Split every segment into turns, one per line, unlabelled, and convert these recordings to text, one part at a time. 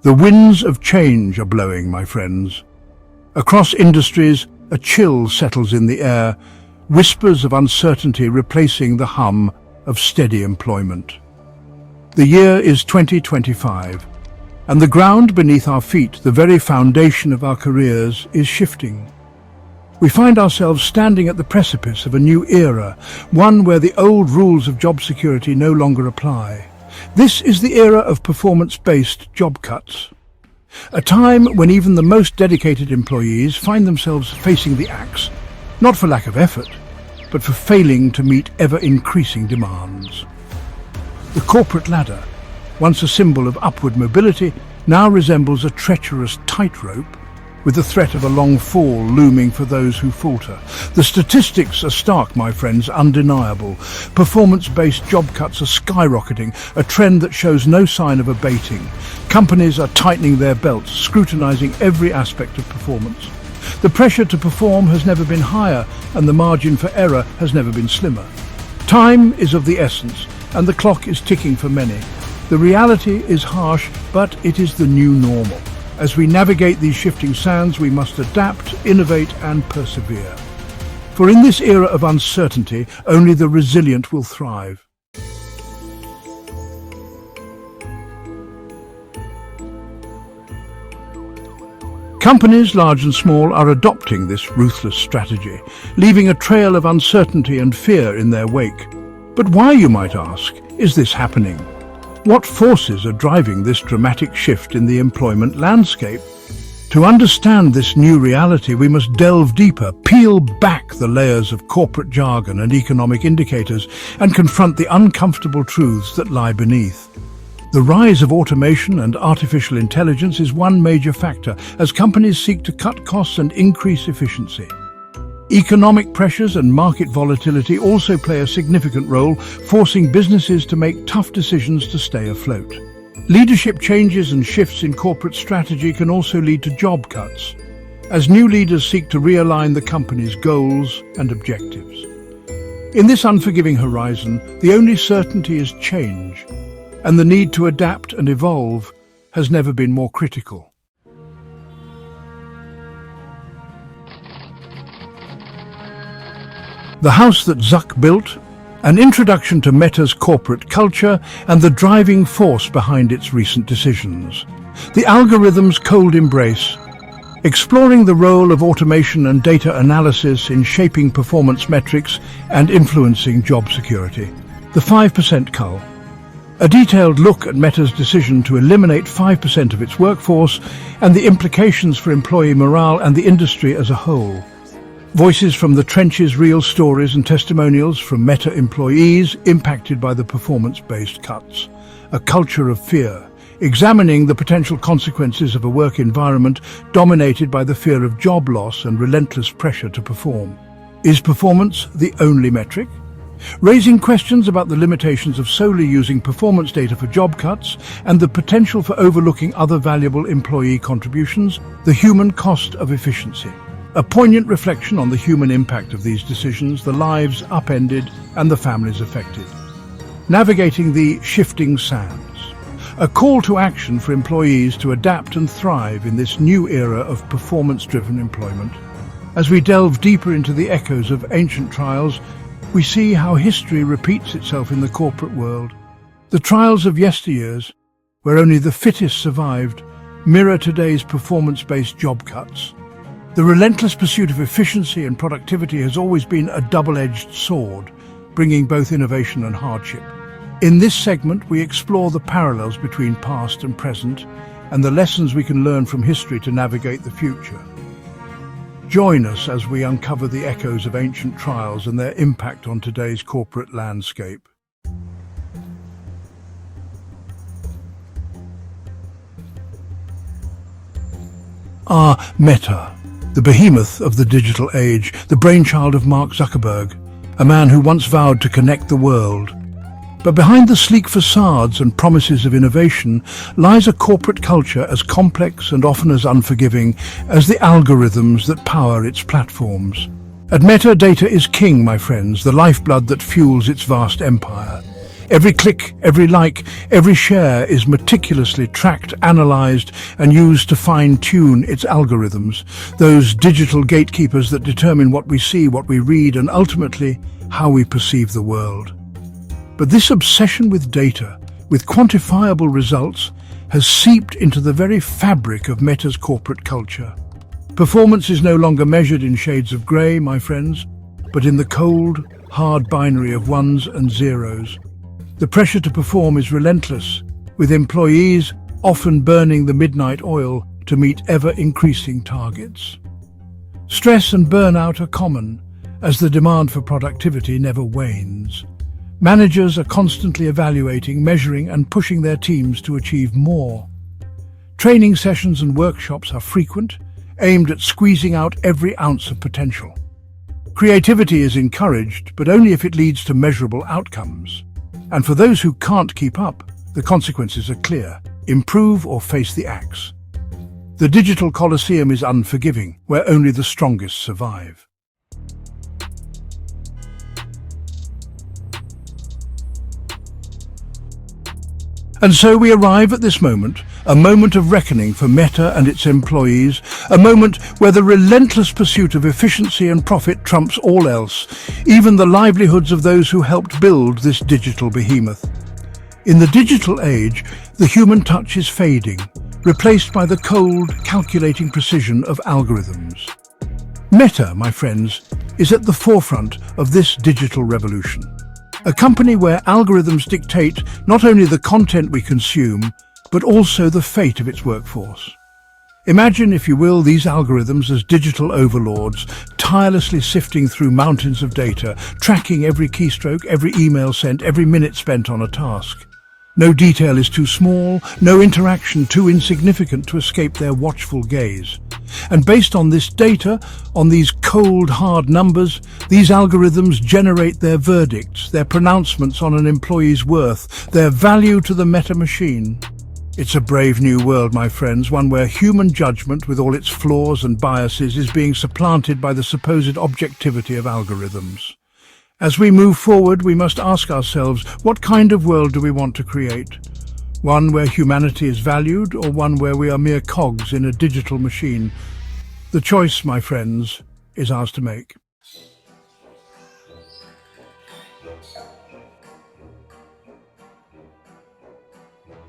The winds of change are blowing, my friends. Across industries, a chill settles in the air, whispers of uncertainty replacing the hum of steady employment. The year is 2025, and the ground beneath our feet, the very foundation of our careers, is shifting. We find ourselves standing at the precipice of a new era, one where the old rules of job security no longer apply. This is the era of performance-based job cuts. A time when even the most dedicated employees find themselves facing the axe, not for lack of effort, but for failing to meet ever-increasing demands. The corporate ladder, once a symbol of upward mobility, now resembles a treacherous tightrope, with the threat of a long fall looming for those who falter. The statistics are stark, my friends, undeniable. Performance-based job cuts are skyrocketing, a trend that shows no sign of abating. Companies are tightening their belts, scrutinizing every aspect of performance. The pressure to perform has never been higher, and the margin for error has never been slimmer. Time is of the essence, and the clock is ticking for many. The reality is harsh, but it is the new normal. As we navigate these shifting sands, we must adapt, innovate, and persevere. For in this era of uncertainty, only the resilient will thrive. Companies, large and small, are adopting this ruthless strategy, leaving a trail of uncertainty and fear in their wake. But why, you might ask, is this happening? What forces are driving this dramatic shift in the employment landscape? To understand this new reality, we must delve deeper, peel back the layers of corporate jargon and economic indicators, and confront the uncomfortable truths that lie beneath. The rise of automation and artificial intelligence is one major factor as companies seek to cut costs and increase efficiency. Economic pressures and market volatility also play a significant role, forcing businesses to make tough decisions to stay afloat. Leadership changes and shifts in corporate strategy can also lead to job cuts, as new leaders seek to realign the company's goals and objectives. In this unforgiving horizon, the only certainty is change, and the need to adapt and evolve has never been more critical. The House That Zuck Built, an introduction to Meta's corporate culture and the driving force behind its recent decisions. The algorithm's cold embrace, exploring the role of automation and data analysis in shaping performance metrics and influencing job security. The 5% cull, a detailed look at Meta's decision to eliminate 5% of its workforce and the implications for employee morale and the industry as a whole. Voices from the trenches, real stories and testimonials from Meta employees impacted by the performance-based cuts. A culture of fear, examining the potential consequences of a work environment dominated by the fear of job loss and relentless pressure to perform. Is performance the only metric? Raising questions about the limitations of solely using performance data for job cuts and the potential for overlooking other valuable employee contributions, the human cost of efficiency. A poignant reflection on the human impact of these decisions, the lives upended and the families affected. Navigating the shifting sands. A call to action for employees to adapt and thrive in this new era of performance-driven employment. As we delve deeper into the echoes of ancient trials, we see how history repeats itself in the corporate world. The trials of yesteryears, where only the fittest survived, mirror today's performance-based job cuts. The relentless pursuit of efficiency and productivity has always been a double-edged sword, bringing both innovation and hardship. In this segment, we explore the parallels between past and present and the lessons we can learn from history to navigate the future. Join us as we uncover the echoes of ancient trials and their impact on today's corporate landscape. Meta, the behemoth of the digital age, the brainchild of Mark Zuckerberg, a man who once vowed to connect the world. But behind the sleek facades and promises of innovation lies a corporate culture as complex and often as unforgiving as the algorithms that power its platforms. At Meta, data is king, my friends, the lifeblood that fuels its vast empire. Every click, every like, every share is meticulously tracked, analyzed, and used to fine-tune its algorithms, those digital gatekeepers that determine what we see, what we read, and ultimately how we perceive the world. But this obsession with data, with quantifiable results, has seeped into the very fabric of Meta's corporate culture. Performance is no longer measured in shades of grey, my friends, but in the cold, hard binary of ones and zeros. The pressure to perform is relentless, with employees often burning the midnight oil to meet ever-increasing targets. Stress and burnout are common, as the demand for productivity never wanes. Managers are constantly evaluating, measuring, and pushing their teams to achieve more. Training sessions and workshops are frequent, aimed at squeezing out every ounce of potential. Creativity is encouraged, but only if it leads to measurable outcomes. And for those who can't keep up, the consequences are clear: improve or face the axe. The digital coliseum is unforgiving, where only the strongest survive. And so we arrive at this moment, a moment of reckoning for Meta and its employees, a moment where the relentless pursuit of efficiency and profit trumps all else, even the livelihoods of those who helped build this digital behemoth. In the digital age, the human touch is fading, replaced by the cold, calculating precision of algorithms. Meta, my friends, is at the forefront of this digital revolution. A company where algorithms dictate not only the content we consume, but also the fate of its workforce. Imagine, if you will, these algorithms as digital overlords, tirelessly sifting through mountains of data, tracking every keystroke, every email sent, every minute spent on a task. No detail is too small, no interaction too insignificant to escape their watchful gaze. And based on this data, on these cold, hard numbers, these algorithms generate their verdicts, their pronouncements on an employee's worth, their value to the Meta machine. It's a brave new world, my friends, one where human judgment, with all its flaws and biases, is being supplanted by the supposed objectivity of algorithms. As we move forward, we must ask ourselves, what kind of world do we want to create? One where humanity is valued, or one where we are mere cogs in a digital machine? The choice, my friends, is ours to make.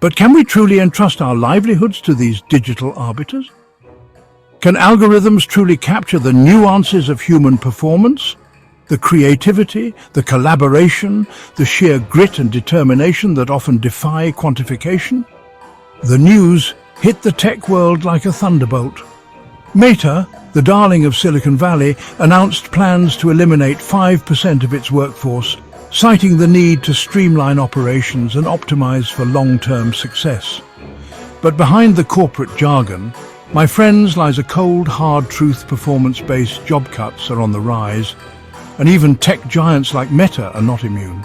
But can we truly entrust our livelihoods to these digital arbiters? Can algorithms truly capture the nuances of human performance? The creativity, the collaboration, the sheer grit and determination that often defy quantification? The news hit the tech world like a thunderbolt. Meta, the darling of Silicon Valley, announced plans to eliminate 5% of its workforce, citing the need to streamline operations and optimize for long-term success. But behind the corporate jargon, my friends, lies a cold, hard truth: performance-based job cuts are on the rise. And even tech giants like Meta are not immune.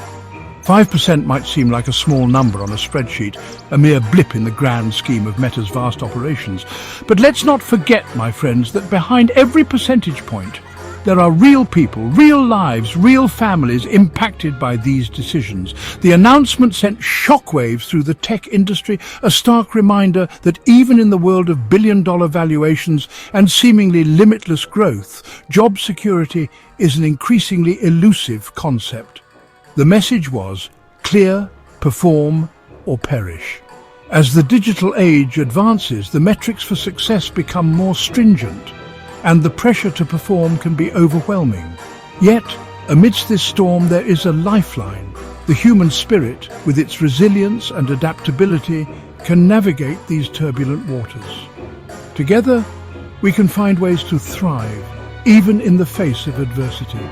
5% might seem like a small number on a spreadsheet, a mere blip in the grand scheme of Meta's vast operations. But let's not forget, my friends, that behind every percentage point, there are real people, real lives, real families impacted by these decisions. The announcement sent shockwaves through the tech industry, a stark reminder that even in the world of billion-dollar valuations and seemingly limitless growth, job security is an increasingly elusive concept. The message was clear: perform or perish. As the digital age advances, the metrics for success become more stringent, and the pressure to perform can be overwhelming. Yet, amidst this storm, there is a lifeline. The human spirit, with its resilience and adaptability, can navigate these turbulent waters. Together, we can find ways to thrive, even in the face of adversity.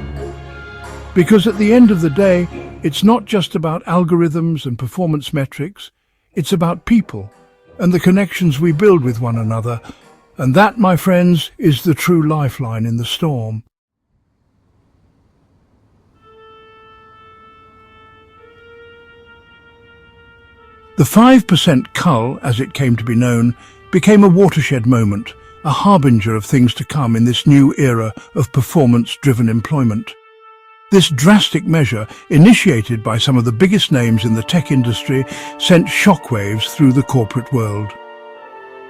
Because at the end of the day, it's not just about algorithms and performance metrics, it's about people and the connections we build with one another. And that, my friends, is the true lifeline in the storm. The 5% cull, as it came to be known, became a watershed moment, a harbinger of things to come in this new era of performance-driven employment. This drastic measure, initiated by some of the biggest names in the tech industry, sent shockwaves through the corporate world.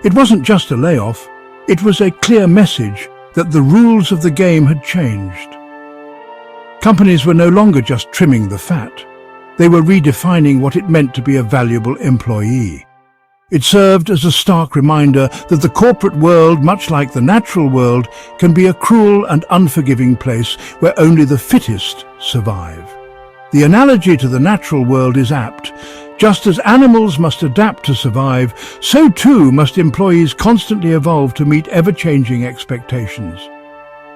It wasn't just a layoff, it was a clear message that the rules of the game had changed. Companies were no longer just trimming the fat. They were redefining what it meant to be a valuable employee. It served as a stark reminder that the corporate world, much like the natural world, can be a cruel and unforgiving place where only the fittest survive. The analogy to the natural world is apt. Just as animals must adapt to survive, so too must employees constantly evolve to meet ever-changing expectations.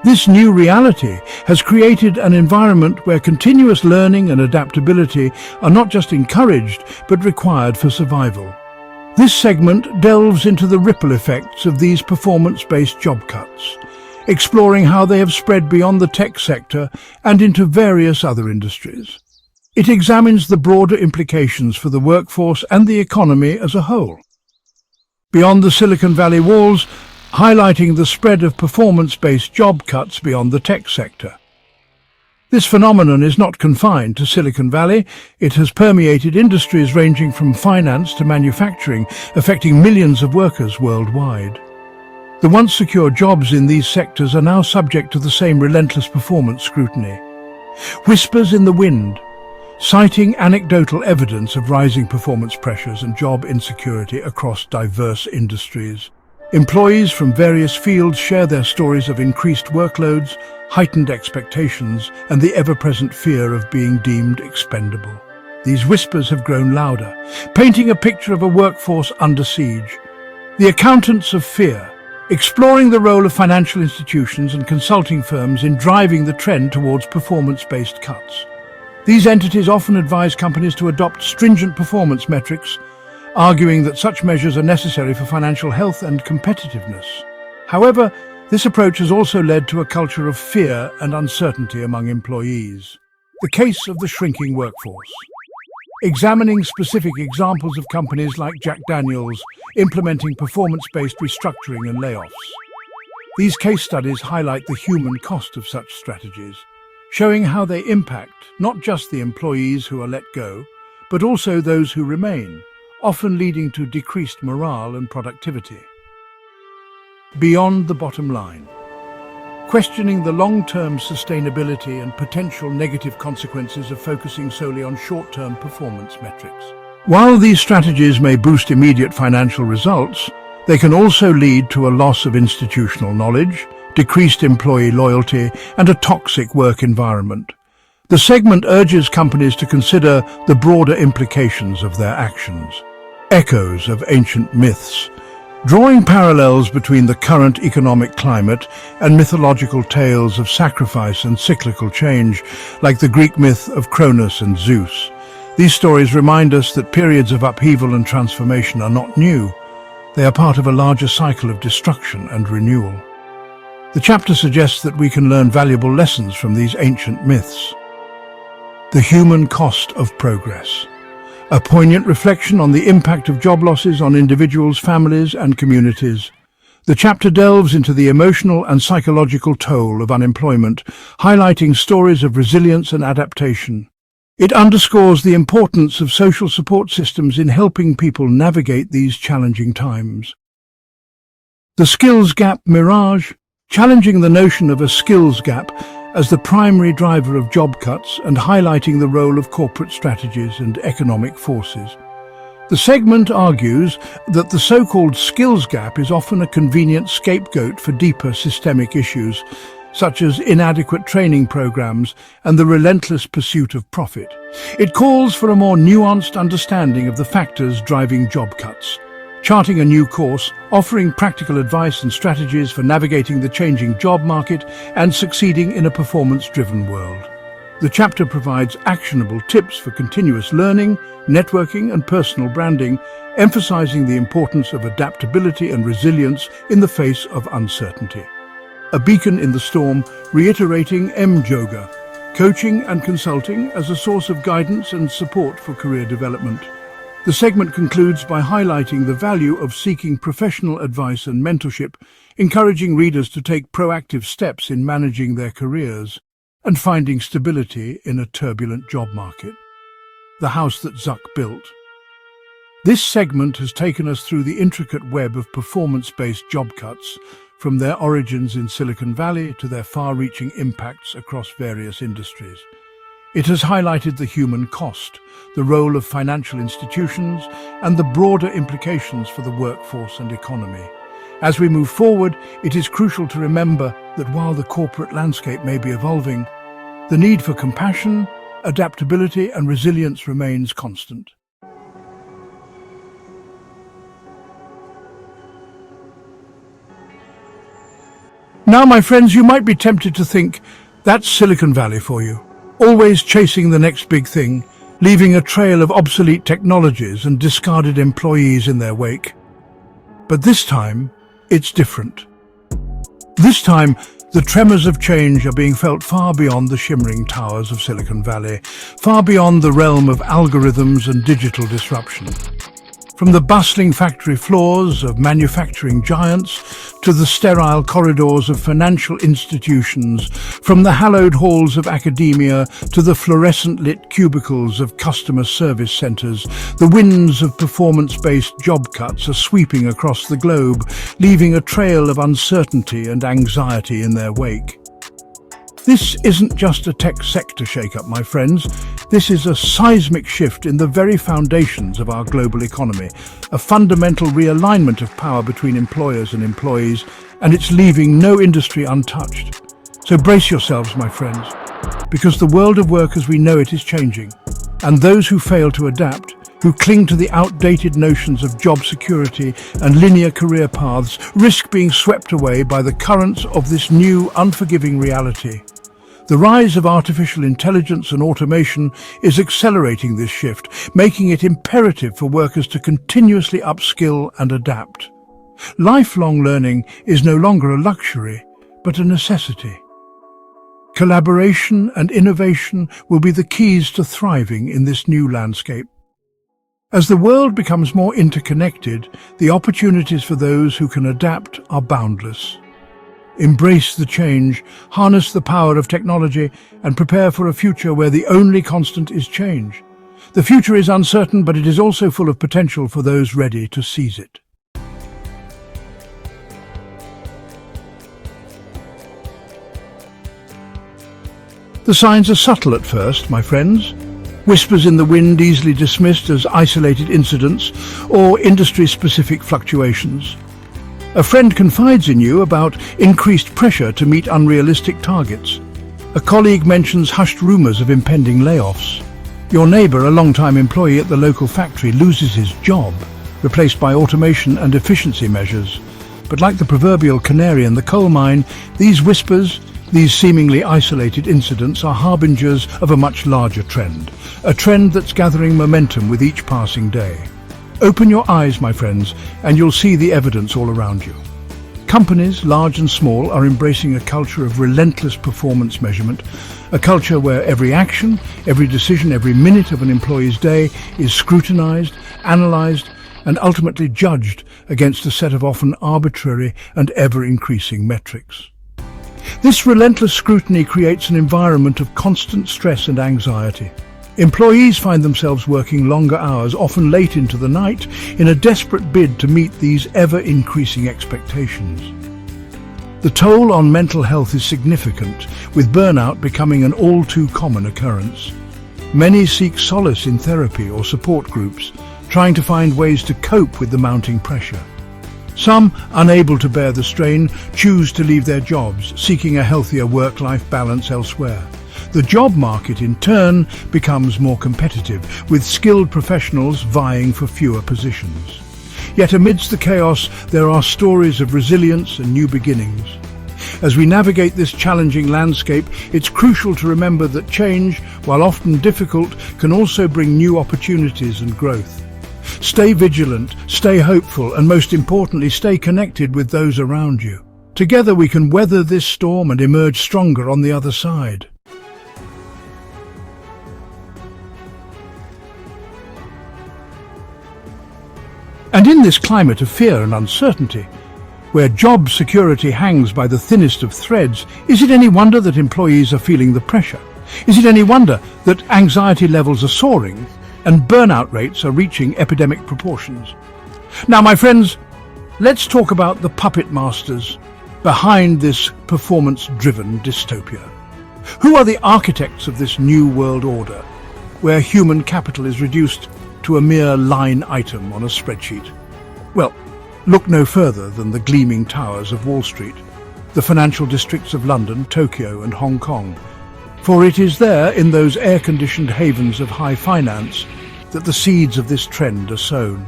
This new reality has created an environment where continuous learning and adaptability are not just encouraged, but required for survival. This segment delves into the ripple effects of these performance-based job cuts, exploring how they have spread beyond the tech sector and into various other industries. It examines the broader implications for the workforce and the economy as a whole. Beyond the Silicon Valley walls, highlighting the spread of performance-based job cuts beyond the tech sector. This phenomenon is not confined to Silicon Valley. It has permeated industries ranging from finance to manufacturing, affecting millions of workers worldwide. The once secure jobs in these sectors are now subject to the same relentless performance scrutiny. Whispers in the wind, citing anecdotal evidence of rising performance pressures and job insecurity across diverse industries. Employees from various fields share their stories of increased workloads, heightened expectations, and the ever-present fear of being deemed expendable. These whispers have grown louder, painting a picture of a workforce under siege. The accountants of fear, exploring the role of financial institutions and consulting firms in driving the trend towards performance-based cuts. These entities often advise companies to adopt stringent performance metrics, arguing that such measures are necessary for financial health and competitiveness. However, this approach has also led to a culture of fear and uncertainty among employees. The case of the shrinking workforce. Examining specific examples of companies like Jack Daniel's implementing performance-based restructuring and layoffs. These case studies highlight the human cost of such strategies, showing how they impact not just the employees who are let go, but also those who remain, often leading to decreased morale and productivity. Beyond the bottom line. Questioning the long-term sustainability and potential negative consequences of focusing solely on short-term performance metrics. While these strategies may boost immediate financial results, they can also lead to a loss of institutional knowledge, decreased employee loyalty, and a toxic work environment. The segment urges companies to consider the broader implications of their actions. Echoes of ancient myths, drawing parallels between the current economic climate and mythological tales of sacrifice and cyclical change, like the Greek myth of Cronus and Zeus. These stories remind us that periods of upheaval and transformation are not new. They are part of a larger cycle of destruction and renewal. The chapter suggests that we can learn valuable lessons from these ancient myths. The human cost of progress. A poignant reflection on the impact of job losses on individuals, families, and communities. The chapter delves into the emotional and psychological toll of unemployment, highlighting stories of resilience and adaptation. It underscores the importance of social support systems in helping people navigate these challenging times. The skills gap mirage, challenging the notion of a skills gap as the primary driver of job cuts and highlighting the role of corporate strategies and economic forces. The segment argues that the so-called skills gap is often a convenient scapegoat for deeper systemic issues, such as inadequate training programs and the relentless pursuit of profit. It calls for a more nuanced understanding of the factors driving job cuts, charting a new course, offering practical advice and strategies for navigating the changing job market and succeeding in a performance-driven world. The chapter provides actionable tips for continuous learning, networking, and personal branding, emphasizing the importance of adaptability and resilience in the face of uncertainty. A beacon in the storm, reiterating M-Yoga, coaching and consulting as a source of guidance and support for career development. The segment concludes by highlighting the value of seeking professional advice and mentorship, encouraging readers to take proactive steps in managing their careers. and finding stability in a turbulent job market. The house that Zuck built. This segment has taken us through the intricate web of performance-based job cuts, from their origins in Silicon Valley to their far-reaching impacts across various industries. It has highlighted the human cost, the role of financial institutions, and the broader implications for the workforce and economy. As we move forward, it is crucial to remember that while the corporate landscape may be evolving, the need for compassion, adaptability, and resilience remains constant. Now, my friends, you might be tempted to think, that's Silicon Valley for you, always chasing the next big thing, leaving a trail of obsolete technologies and discarded employees in their wake. But this time, it's different. This time, the tremors of change are being felt far beyond the shimmering towers of Silicon Valley, far beyond the realm of algorithms and digital disruption. From the bustling factory floors of manufacturing giants to the sterile corridors of financial institutions, from the hallowed halls of academia to the fluorescent-lit cubicles of customer service centers, the winds of performance-based job cuts are sweeping across the globe, leaving a trail of uncertainty and anxiety in their wake. This isn't just a tech sector shake-up, my friends. This is a seismic shift in the very foundations of our global economy, a fundamental realignment of power between employers and employees, and it's leaving no industry untouched. So brace yourselves, my friends, because the world of work as we know it is changing, and those who fail to adapt, who cling to the outdated notions of job security and linear career paths, risk being swept away by the currents of this new, unforgiving reality. The rise of artificial intelligence and automation is accelerating this shift, making it imperative for workers to continuously upskill and adapt. Lifelong learning is no longer a luxury, but a necessity. Collaboration and innovation will be the keys to thriving in this new landscape. As the world becomes more interconnected, the opportunities for those who can adapt are boundless. Embrace the change, harness the power of technology, and prepare for a future where the only constant is change. The future is uncertain, but it is also full of potential for those ready to seize it. The signs are subtle at first, my friends. Whispers in the wind easily dismissed as isolated incidents or industry-specific fluctuations. A friend confides in you about increased pressure to meet unrealistic targets. A colleague mentions hushed rumors of impending layoffs. Your neighbor, a long-time employee at the local factory, loses his job, replaced by automation and efficiency measures. But like the proverbial canary in the coal mine, these whispers, these seemingly isolated incidents are harbingers of a much larger trend, a trend that's gathering momentum with each passing day. Open your eyes, my friends, and you'll see the evidence all around you. Companies, large and small, are embracing a culture of relentless performance measurement, a culture where every action, every decision, every minute of an employee's day is scrutinized, analyzed, and ultimately judged against a set of often arbitrary and ever-increasing metrics. This relentless scrutiny creates an environment of constant stress and anxiety. Employees find themselves working longer hours, often late into the night, in a desperate bid to meet these ever-increasing expectations. The toll on mental health is significant, with burnout becoming an all-too-common occurrence. Many seek solace in therapy or support groups, trying to find ways to cope with the mounting pressure. Some, unable to bear the strain, choose to leave their jobs, seeking a healthier work-life balance elsewhere. The job market, in turn, becomes more competitive, with skilled professionals vying for fewer positions. Yet amidst the chaos, there are stories of resilience and new beginnings. As we navigate this challenging landscape, it's crucial to remember that change, while often difficult, can also bring new opportunities and growth. Stay vigilant, stay hopeful, and most importantly, stay connected with those around you. Together we can weather this storm and emerge stronger on the other side. And in this climate of fear and uncertainty, where job security hangs by the thinnest of threads, is it any wonder that employees are feeling the pressure? Is it any wonder that anxiety levels are soaring and burnout rates are reaching epidemic proportions? Now, my friends, let's talk about the puppet masters behind this performance-driven dystopia. Who are the architects of this new world order, where human capital is reduced to a mere line item on a spreadsheet? Well, look no further than the gleaming towers of Wall Street, the financial districts of London, Tokyo and Hong Kong. For it is there, in those air-conditioned havens of high finance, that the seeds of this trend are sown.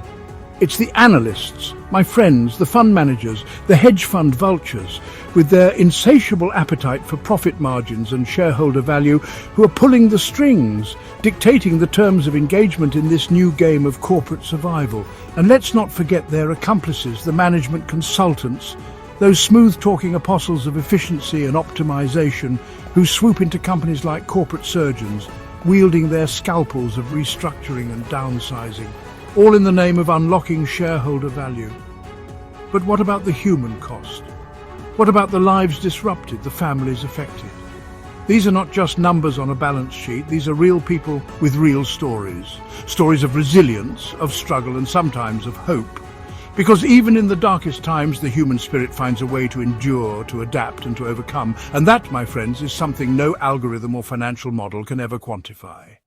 It's the analysts, my friends, the fund managers, the hedge fund vultures, with their insatiable appetite for profit margins and shareholder value, who are pulling the strings, dictating the terms of engagement in this new game of corporate survival. And let's not forget their accomplices, the management consultants, those smooth-talking apostles of efficiency and optimization who swoop into companies like corporate surgeons, wielding their scalpels of restructuring and downsizing, all in the name of unlocking shareholder value. But what about the human cost? What about the lives disrupted, the families affected? These are not just numbers on a balance sheet, these are real people with real stories. Stories of resilience, of struggle, and sometimes of hope. Because even in the darkest times, the human spirit finds a way to endure, to adapt, and to overcome. And that, my friends, is something no algorithm or financial model can ever quantify.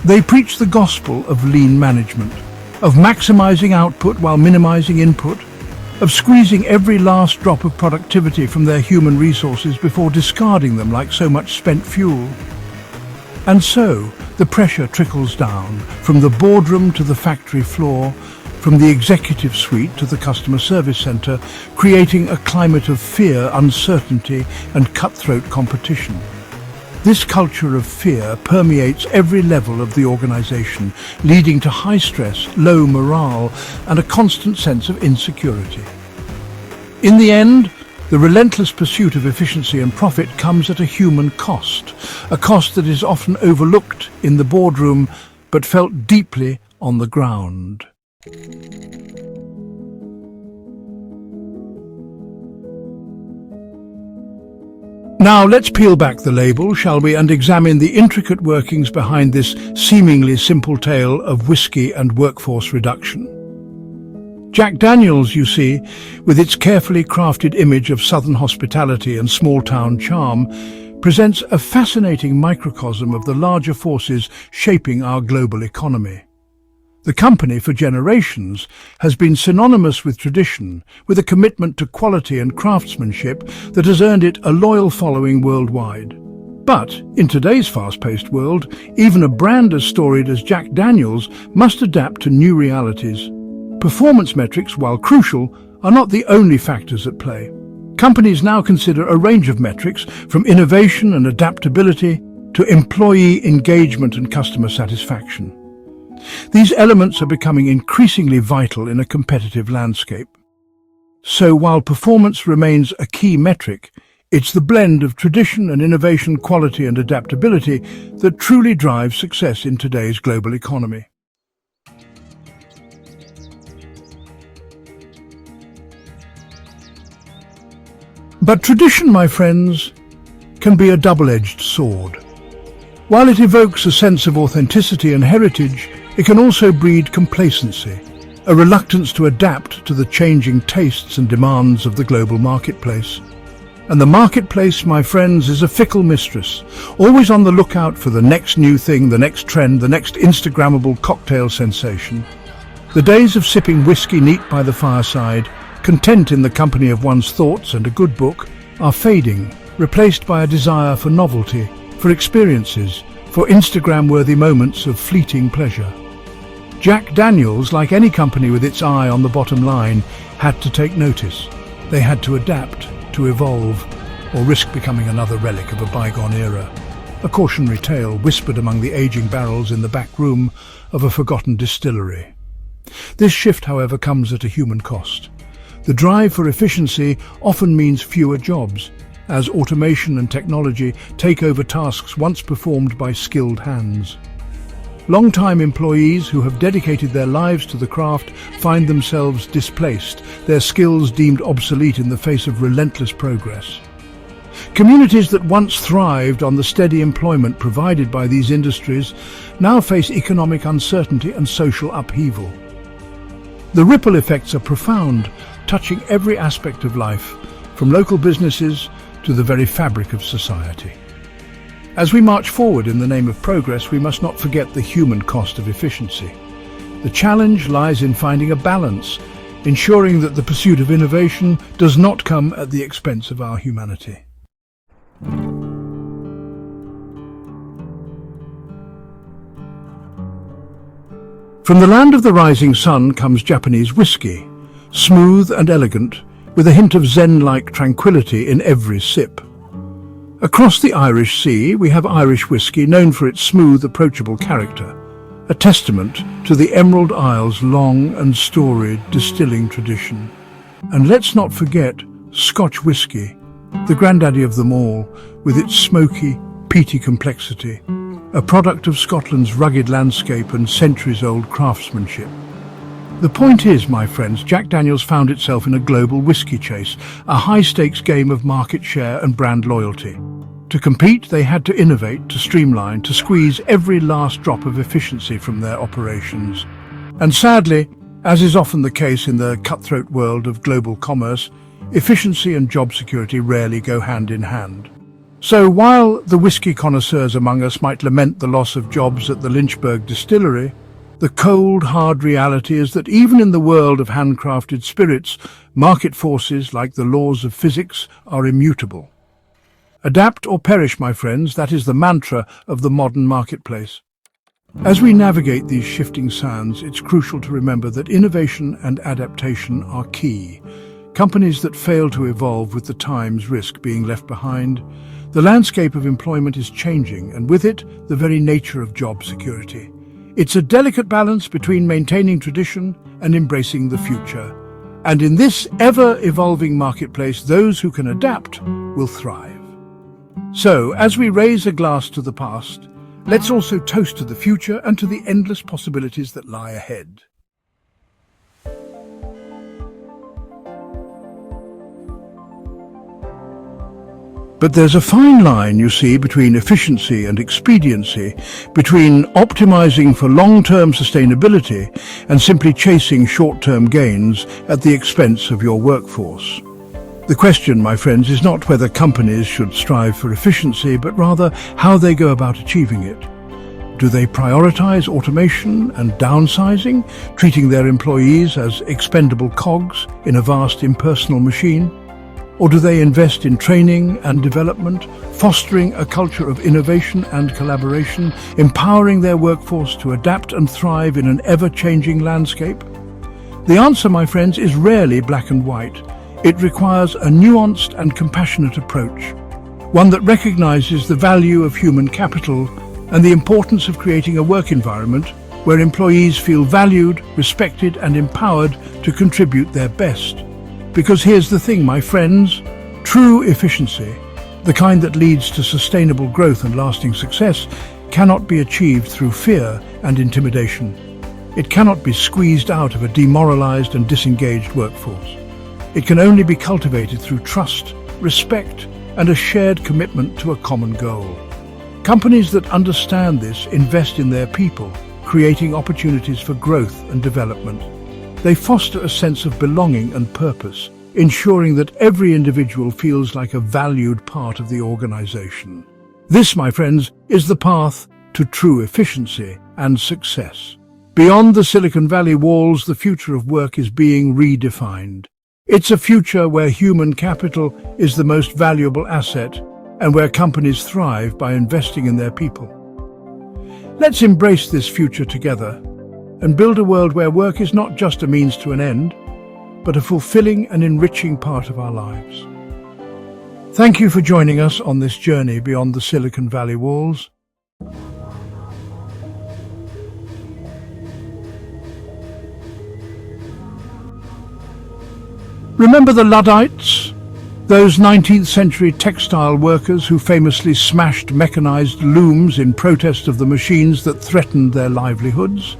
They preach the gospel of lean management, of maximizing output while minimizing input, of squeezing every last drop of productivity from their human resources before discarding them like so much spent fuel. And so, the pressure trickles down, from the boardroom to the factory floor, from the executive suite to the customer service center, creating a climate of fear, uncertainty, and cutthroat competition. This culture of fear permeates every level of the organization, leading to high stress, low morale, and a constant sense of insecurity. In the end, the relentless pursuit of efficiency and profit comes at a human cost, a cost that is often overlooked in the boardroom but felt deeply on the ground. Now let's peel back the label, shall we, and examine the intricate workings behind this seemingly simple tale of whiskey and workforce reduction. Jack Daniel's, you see, with its carefully crafted image of southern hospitality and small-town charm, presents a fascinating microcosm of the larger forces shaping our global economy. The company, for generations, has been synonymous with tradition, with a commitment to quality and craftsmanship that has earned it a loyal following worldwide. But, in today's fast-paced world, even a brand as storied as Jack Daniel's must adapt to new realities. Performance metrics, while crucial, are not the only factors at play. Companies now consider a range of metrics, from innovation and adaptability to employee engagement and customer satisfaction. These elements are becoming increasingly vital in a competitive landscape. So while performance remains a key metric, it's the blend of tradition and innovation, quality and adaptability that truly drives success in today's global economy. But tradition, my friends, can be a double-edged sword. While it evokes a sense of authenticity and heritage, it can also breed complacency, a reluctance to adapt to the changing tastes and demands of the global marketplace. And the marketplace, my friends, is a fickle mistress, always on the lookout for the next new thing, the next trend, the next Instagrammable cocktail sensation. The days of sipping whiskey neat by the fireside, content in the company of one's thoughts and a good book, are fading, replaced by a desire for novelty, for experiences, for Instagram-worthy moments of fleeting pleasure. Jack Daniel's, like any company with its eye on the bottom line, had to take notice. They had to adapt, to evolve, or risk becoming another relic of a bygone era. A cautionary tale whispered among the aging barrels in the back room of a forgotten distillery. This shift, however, comes at a human cost. The drive for efficiency often means fewer jobs, as automation and technology take over tasks once performed by skilled hands. Long-time employees who have dedicated their lives to the craft find themselves displaced, their skills deemed obsolete in the face of relentless progress. Communities that once thrived on the steady employment provided by these industries now face economic uncertainty and social upheaval. The ripple effects are profound, touching every aspect of life, from local businesses to the very fabric of society. As we march forward in the name of progress, we must not forget the human cost of efficiency. The challenge lies in finding a balance, ensuring that the pursuit of innovation does not come at the expense of our humanity. From the land of the rising sun comes Japanese whiskey, smooth and elegant, with a hint of Zen-like tranquility in every sip. Across the Irish Sea, we have Irish whiskey, known for its smooth, approachable character, a testament to the Emerald Isle's long and storied distilling tradition. And let's not forget Scotch whiskey, the granddaddy of them all, with its smoky, peaty complexity, a product of Scotland's rugged landscape and centuries-old craftsmanship. The point is, my friends, Jack Daniel's found itself in a global whiskey chase, a high-stakes game of market share and brand loyalty. To compete, they had to innovate, to streamline, to squeeze every last drop of efficiency from their operations. And sadly, as is often the case in the cutthroat world of global commerce, efficiency and job security rarely go hand in hand. So while the whiskey connoisseurs among us might lament the loss of jobs at the Lynchburg distillery, the cold, hard reality is that even in the world of handcrafted spirits, market forces, like the laws of physics, are immutable. Adapt or perish, my friends, that is the mantra of the modern marketplace. As we navigate these shifting sands, it's crucial to remember that innovation and adaptation are key. Companies that fail to evolve with the times risk being left behind. The landscape of employment is changing, and with it, the very nature of job security. It's a delicate balance between maintaining tradition and embracing the future. And in this ever-evolving marketplace, those who can adapt will thrive. So, as we raise a glass to the past, let's also toast to the future and to the endless possibilities that lie ahead. But there's a fine line, you see, between efficiency and expediency, between optimizing for long-term sustainability and simply chasing short-term gains at the expense of your workforce. The question, my friends, is not whether companies should strive for efficiency, but rather how they go about achieving it. Do they prioritize automation and downsizing, treating their employees as expendable cogs in a vast impersonal machine? Or do they invest in training and development, fostering a culture of innovation and collaboration, empowering their workforce to adapt and thrive in an ever-changing landscape? The answer, my friends, is rarely black and white. It requires a nuanced and compassionate approach, one that recognizes the value of human capital and the importance of creating a work environment where employees feel valued, respected, and empowered to contribute their best. Because here's the thing, my friends, true efficiency, the kind that leads to sustainable growth and lasting success, cannot be achieved through fear and intimidation. It cannot be squeezed out of a demoralized and disengaged workforce. It can only be cultivated through trust, respect, and a shared commitment to a common goal. Companies that understand this invest in their people, creating opportunities for growth and development. They foster a sense of belonging and purpose, ensuring that every individual feels like a valued part of the organization. This, my friends, is the path to true efficiency and success. Beyond the Silicon Valley walls, the future of work is being redefined. It's a future where human capital is the most valuable asset and where companies thrive by investing in their people. Let's embrace this future together and build a world where work is not just a means to an end, but a fulfilling and enriching part of our lives. Thank you for joining us on this journey beyond the Silicon Valley walls. Remember the Luddites? Those 19th century textile workers who famously smashed mechanized looms in protest of the machines that threatened their livelihoods?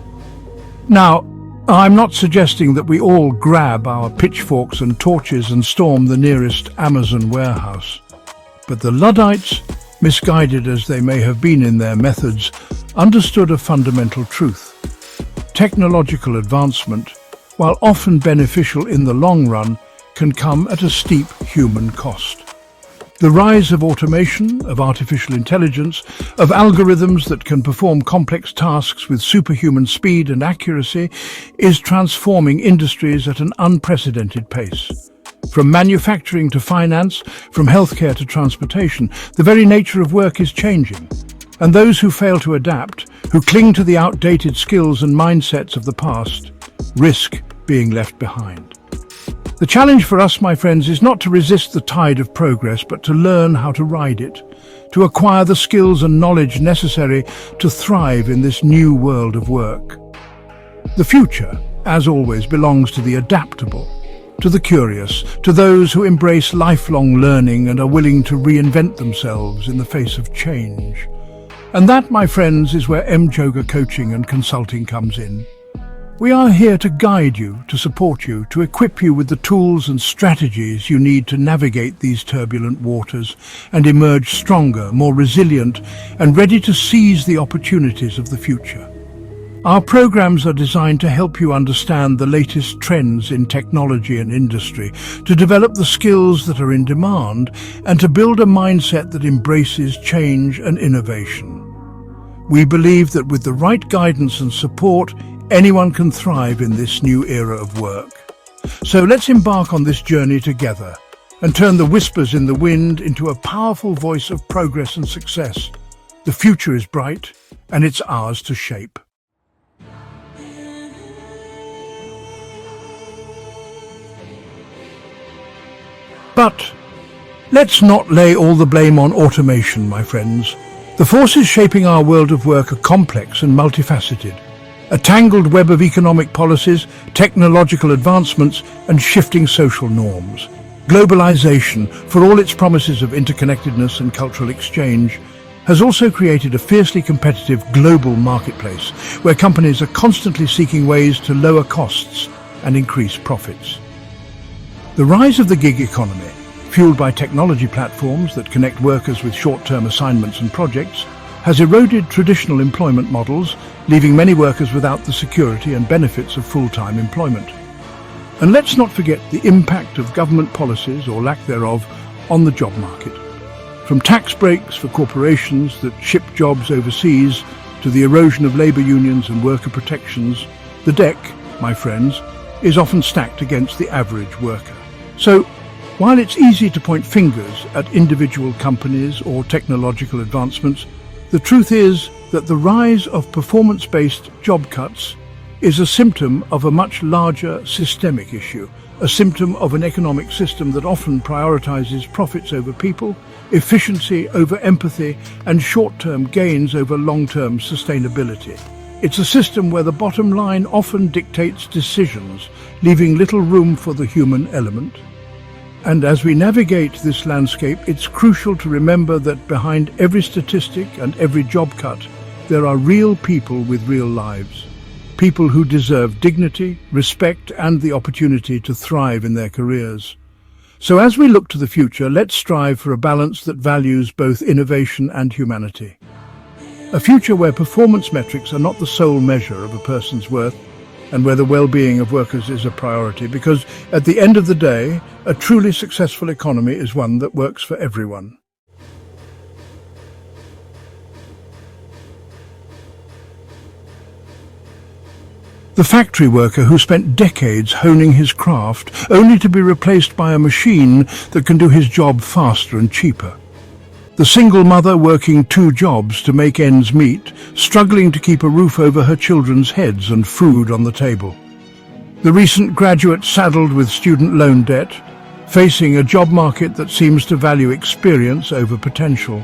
Now, I'm not suggesting that we all grab our pitchforks and torches and storm the nearest Amazon warehouse. But the Luddites, misguided as they may have been in their methods, understood a fundamental truth. Technological advancement, while often beneficial in the long run, can come at a steep human cost. The rise of automation, of artificial intelligence, of algorithms that can perform complex tasks with superhuman speed and accuracy is transforming industries at an unprecedented pace. From manufacturing to finance, from healthcare to transportation, the very nature of work is changing. And those who fail to adapt, who cling to the outdated skills and mindsets of the past, risk being left behind. The challenge for us, my friends, is not to resist the tide of progress, but to learn how to ride it, to acquire the skills and knowledge necessary to thrive in this new world of work. The future, as always, belongs to the adaptable, to the curious, to those who embrace lifelong learning and are willing to reinvent themselves in the face of change. And that, my friends, is where M-Joga Coaching and Consulting comes in. We are here to guide you, to support you, to equip you with the tools and strategies you need to navigate these turbulent waters and emerge stronger, more resilient, and ready to seize the opportunities of the future. Our programs are designed to help you understand the latest trends in technology and industry, to develop the skills that are in demand, and to build a mindset that embraces change and innovation. We believe that with the right guidance and support, anyone can thrive in this new era of work. So let's embark on this journey together and turn the whispers in the wind into a powerful voice of progress and success. The future is bright, and it's ours to shape. But let's not lay all the blame on automation, my friends. The forces shaping our world of work are complex and multifaceted. A tangled web of economic policies, technological advancements, and shifting social norms. Globalization, for all its promises of interconnectedness and cultural exchange, has also created a fiercely competitive global marketplace where companies are constantly seeking ways to lower costs and increase profits. The rise of the gig economy, fueled by technology platforms that connect workers with short-term assignments and projects, has eroded traditional employment models, leaving many workers without the security and benefits of full-time employment. And let's not forget the impact of government policies, or lack thereof, on the job market. From tax breaks for corporations that ship jobs overseas to the erosion of labour unions and worker protections, the deck, my friends, is often stacked against the average worker. So, while it's easy to point fingers at individual companies or technological advancements, the truth is that the rise of performance-based job cuts is a symptom of a much larger systemic issue, a symptom of an economic system that often prioritizes profits over people, efficiency over empathy, and short-term gains over long-term sustainability. It's a system where the bottom line often dictates decisions, leaving little room for the human element. And as we navigate this landscape, it's crucial to remember that behind every statistic and every job cut, there are real people with real lives. People who deserve dignity, respect, and the opportunity to thrive in their careers. So as we look to the future, let's strive for a balance that values both innovation and humanity. A future where performance metrics are not the sole measure of a person's worth, and where the well-being of workers is a priority, because at the end of the day, a truly successful economy is one that works for everyone. The factory worker who spent decades honing his craft, only to be replaced by a machine that can do his job faster and cheaper. The single mother working 2 jobs to make ends meet, struggling to keep a roof over her children's heads and food on the table. The recent graduate saddled with student loan debt, facing a job market that seems to value experience over potential.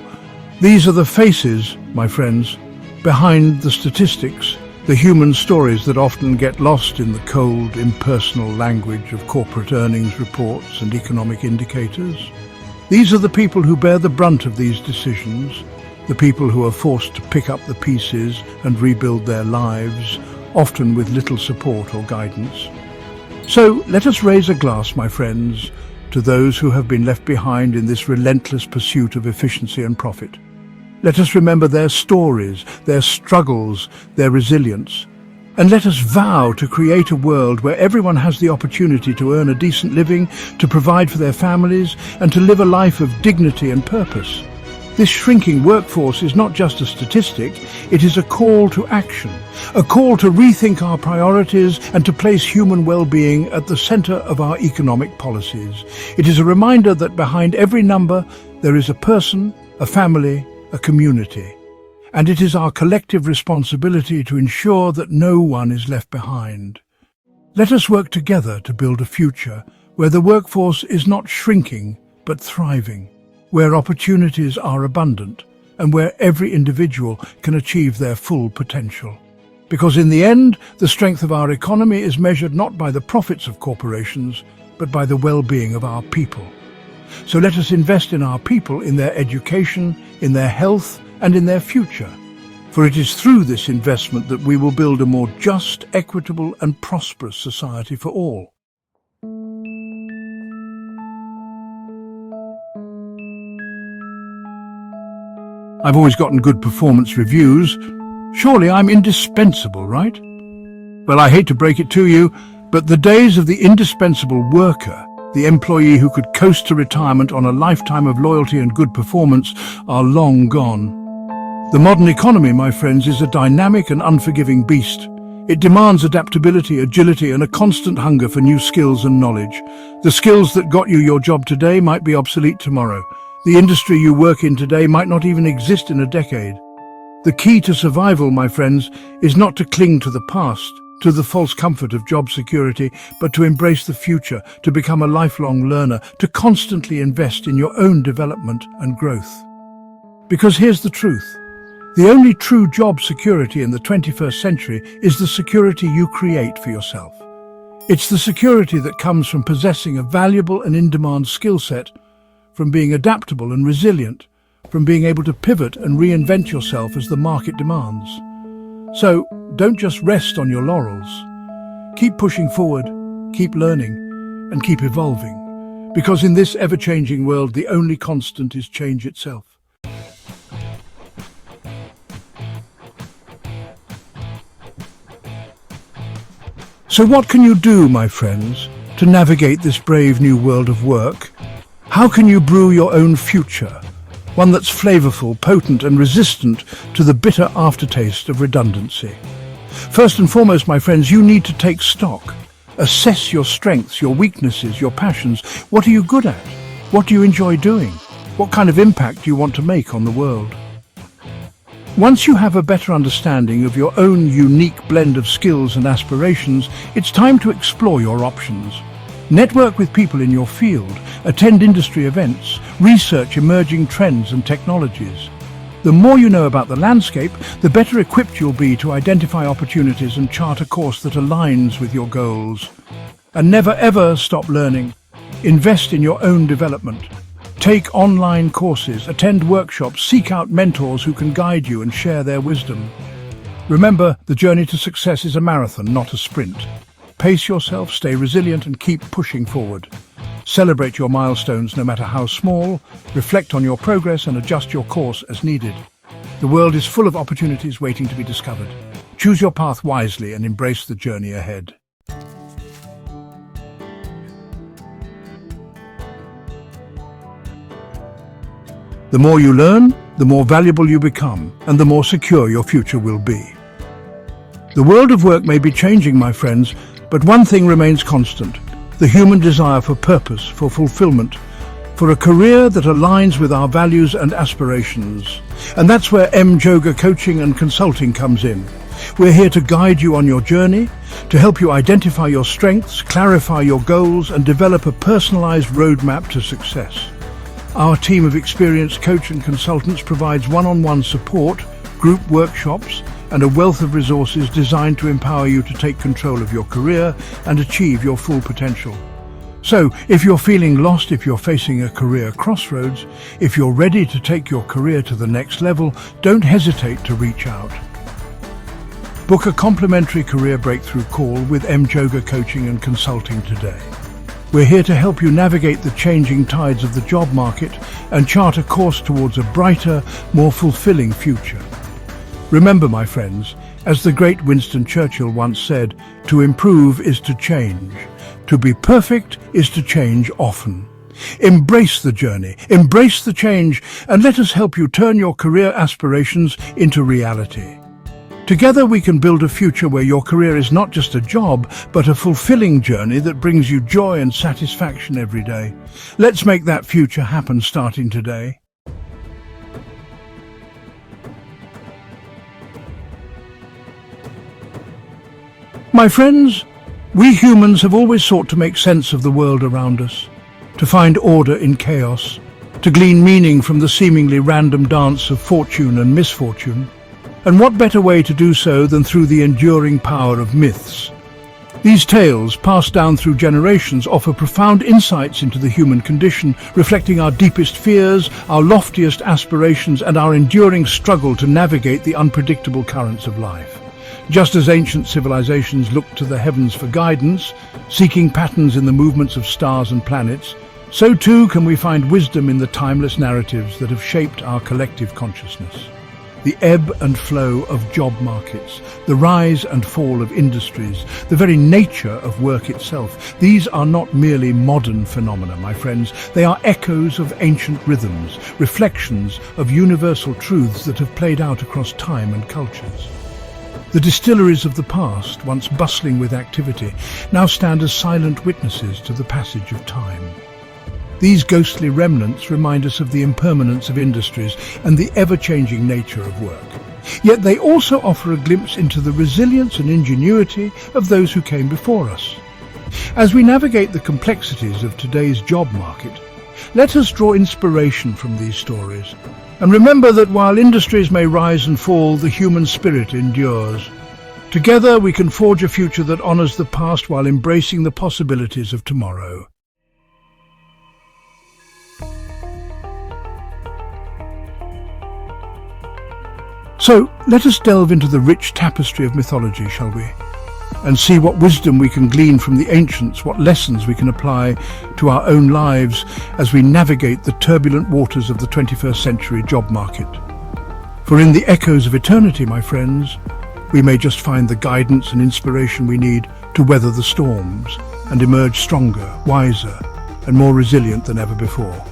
These are the faces, my friends, behind the statistics, The human stories that often get lost in the cold, impersonal language of corporate earnings reports and economic indicators. These are the people who bear the brunt of these decisions, the people who are forced to pick up the pieces and rebuild their lives, often with little support or guidance. So let us raise a glass, my friends, to those who have been left behind in this relentless pursuit of efficiency and profit. Let us remember their stories, their struggles, their resilience. And let us vow to create a world where everyone has the opportunity to earn a decent living, to provide for their families, and to live a life of dignity and purpose. This shrinking workforce is not just a statistic, it is a call to action, a call to rethink our priorities and to place human well-being at the center of our economic policies. It is a reminder that behind every number there is a person, a family, a community, and it is our collective responsibility to ensure that no one is left behind. Let us work together to build a future where the workforce is not shrinking but thriving, where opportunities are abundant, and where every individual can achieve their full potential. Because in the end, the strength of our economy is measured not by the profits of corporations, but by the well-being of our people. So let us invest in our people, in their education, in their health, and in their future. For it is through this investment that we will build a more just, equitable, and prosperous society for all. I've always gotten good performance reviews. Surely I'm indispensable, right? Well, I hate to break it to you, but the days of the indispensable worker, the employee who could coast to retirement on a lifetime of loyalty and good performance, are long gone. The modern economy, my friends, is a dynamic and unforgiving beast. It demands adaptability, agility, and a constant hunger for new skills and knowledge. The skills that got you your job today might be obsolete tomorrow. The industry you work in today might not even exist in a decade. The key to survival, my friends, is not to cling to the past, to the false comfort of job security, but to embrace the future, to become a lifelong learner, to constantly invest in your own development and growth. Because here's the truth. The only true job security in the 21st century is the security you create for yourself. It's the security that comes from possessing a valuable and in-demand skill set, from being adaptable and resilient, from being able to pivot and reinvent yourself as the market demands. So, don't just rest on your laurels. Keep pushing forward, keep learning, and keep evolving. Because in this ever-changing world, the only constant is change itself. So what can you do, my friends, to navigate this brave new world of work? How can you brew your own future? One that's flavorful, potent, and resistant to the bitter aftertaste of redundancy. First and foremost, my friends, you need to take stock. Assess your strengths, your weaknesses, your passions. What are you good at? What do you enjoy doing? What kind of impact do you want to make on the world? Once you have a better understanding of your own unique blend of skills and aspirations, it's time to explore your options. Network with people in your field, attend industry events, research emerging trends and technologies. The more you know about the landscape, the better equipped you'll be to identify opportunities and chart a course that aligns with your goals. And never ever stop learning. Invest in your own development. Take online courses, attend workshops, seek out mentors who can guide you and share their wisdom. Remember, the journey to success is a marathon, not a sprint. Pace yourself, stay resilient, and keep pushing forward. Celebrate your milestones no matter how small, reflect on your progress and adjust your course as needed. The world is full of opportunities waiting to be discovered. Choose your path wisely and embrace the journey ahead. The more you learn, the more valuable you become, and the more secure your future will be. The world of work may be changing, my friends, but one thing remains constant: the human desire for purpose, for fulfillment, for a career that aligns with our values and aspirations. And that's where M-Joga Coaching and Consulting comes in. We're here to guide you on your journey, to help you identify your strengths, clarify your goals, and develop a personalized roadmap to success. Our team of experienced coach and consultants provides one-on-one support, group workshops, and a wealth of resources designed to empower you to take control of your career and achieve your full potential. So, if you're feeling lost, if you're facing a career crossroads, if you're ready to take your career to the next level, don't hesitate to reach out. Book a complimentary career breakthrough call with Mythological Coaching and Consulting today. We're here to help you navigate the changing tides of the job market and chart a course towards a brighter, more fulfilling future. Remember, my friends, as the great Winston Churchill once said, to improve is to change. To be perfect is to change often. Embrace the journey, embrace the change, and let us help you turn your career aspirations into reality. Together we can build a future where your career is not just a job, but a fulfilling journey that brings you joy and satisfaction every day. Let's make that future happen starting today. My friends, we humans have always sought to make sense of the world around us, to find order in chaos, to glean meaning from the seemingly random dance of fortune and misfortune. And what better way to do so than through the enduring power of myths? These tales, passed down through generations, offer profound insights into the human condition, reflecting our deepest fears, our loftiest aspirations, and our enduring struggle to navigate the unpredictable currents of life. Just as ancient civilizations looked to the heavens for guidance, seeking patterns in the movements of stars and planets, so too can we find wisdom in the timeless narratives that have shaped our collective consciousness. The ebb and flow of job markets, the rise and fall of industries, the very nature of work itself. These are not merely modern phenomena, my friends. They are echoes of ancient rhythms, reflections of universal truths that have played out across time and cultures. The distilleries of the past, once bustling with activity, now stand as silent witnesses to the passage of time. These ghostly remnants remind us of the impermanence of industries and the ever-changing nature of work. Yet they also offer a glimpse into the resilience and ingenuity of those who came before us. As we navigate the complexities of today's job market, let us draw inspiration from these stories. And remember that while industries may rise and fall, the human spirit endures. Together we can forge a future that honors the past while embracing the possibilities of tomorrow. So, let us delve into the rich tapestry of mythology, shall we? And see what wisdom we can glean from the ancients, what lessons we can apply to our own lives as we navigate the turbulent waters of the 21st century job market. For in the echoes of eternity, my friends, we may just find the guidance and inspiration we need to weather the storms and emerge stronger, wiser, and more resilient than ever before.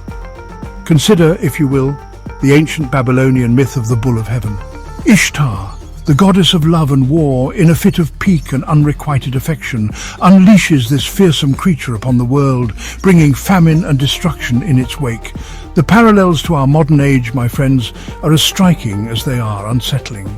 Consider, if you will, the ancient Babylonian myth of the Bull of Heaven. Ishtar, the goddess of love and war, in a fit of pique and unrequited affection, unleashes this fearsome creature upon the world, bringing famine and destruction in its wake. The parallels to our modern age, my friends, are as striking as they are unsettling.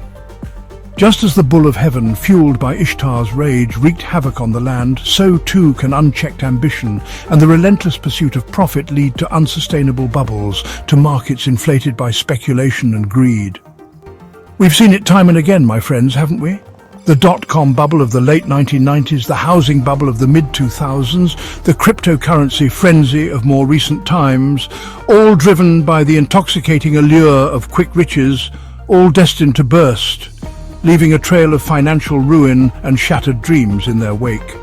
Just as the Bull of Heaven, fueled by Ishtar's rage, wreaked havoc on the land, so too can unchecked ambition and the relentless pursuit of profit lead to unsustainable bubbles, to markets inflated by speculation and greed. We've seen it time and again, my friends, haven't we? The dot-com bubble of the late 1990s, the housing bubble of the mid-2000s, the cryptocurrency frenzy of more recent times, all driven by the intoxicating allure of quick riches, all destined to burst, leaving a trail of financial ruin and shattered dreams in their wake.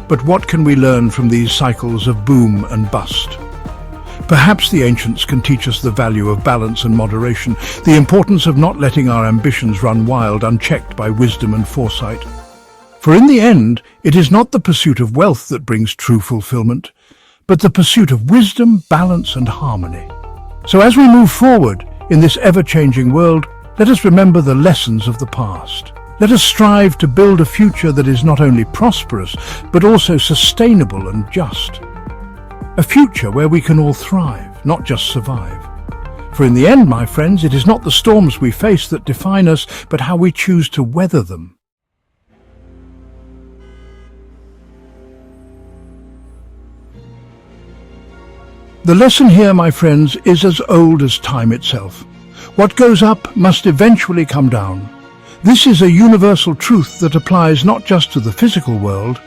But what can we learn from these cycles of boom and bust? Perhaps the ancients can teach us the value of balance and moderation, the importance of not letting our ambitions run wild unchecked by wisdom and foresight. For in the end, it is not the pursuit of wealth that brings true fulfillment, but the pursuit of wisdom, balance and harmony. So as we move forward in this ever-changing world, let us remember the lessons of the past. Let us strive to build a future that is not only prosperous, but also sustainable and just. A future where we can all thrive, not just survive. For in the end, my friends, it is not the storms we face that define us, but how we choose to weather them. The lesson here, my friends, is as old as time itself. What goes up must eventually come down. This is a universal truth that applies not just to the physical world,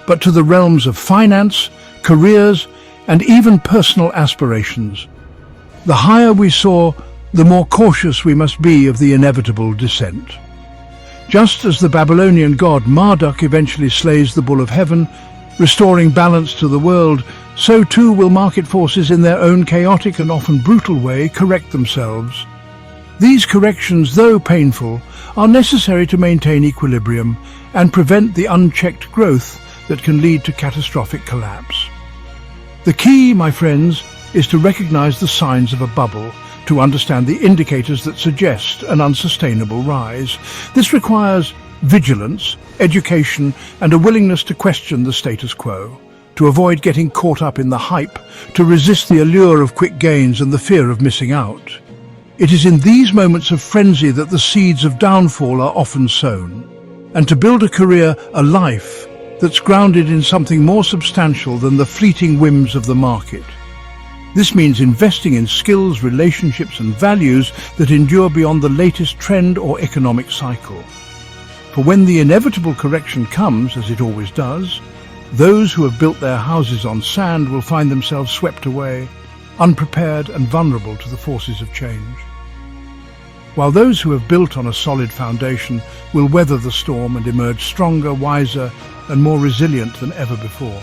but to the realms of finance, careers, and even personal aspirations. The higher we soar, the more cautious we must be of the inevitable descent. Just as the Babylonian god Marduk eventually slays the bull of heaven, restoring balance to the world, so too will market forces in their own chaotic and often brutal way correct themselves. These corrections, though painful, are necessary to maintain equilibrium and prevent the unchecked growth that can lead to catastrophic collapse. The key, my friends, is to recognize the signs of a bubble, to understand the indicators that suggest an unsustainable rise. This requires vigilance, education, and a willingness to question the status quo, to avoid getting caught up in the hype, to resist the allure of quick gains and the fear of missing out. It is in these moments of frenzy that the seeds of downfall are often sown, and to build a career, a life, that's grounded in something more substantial than the fleeting whims of the market. This means investing in skills, relationships, and values that endure beyond the latest trend or economic cycle. For when the inevitable correction comes, as it always does, those who have built their houses on sand will find themselves swept away, unprepared and vulnerable to the forces of change. While those who have built on a solid foundation will weather the storm and emerge stronger, wiser, and more resilient than ever before.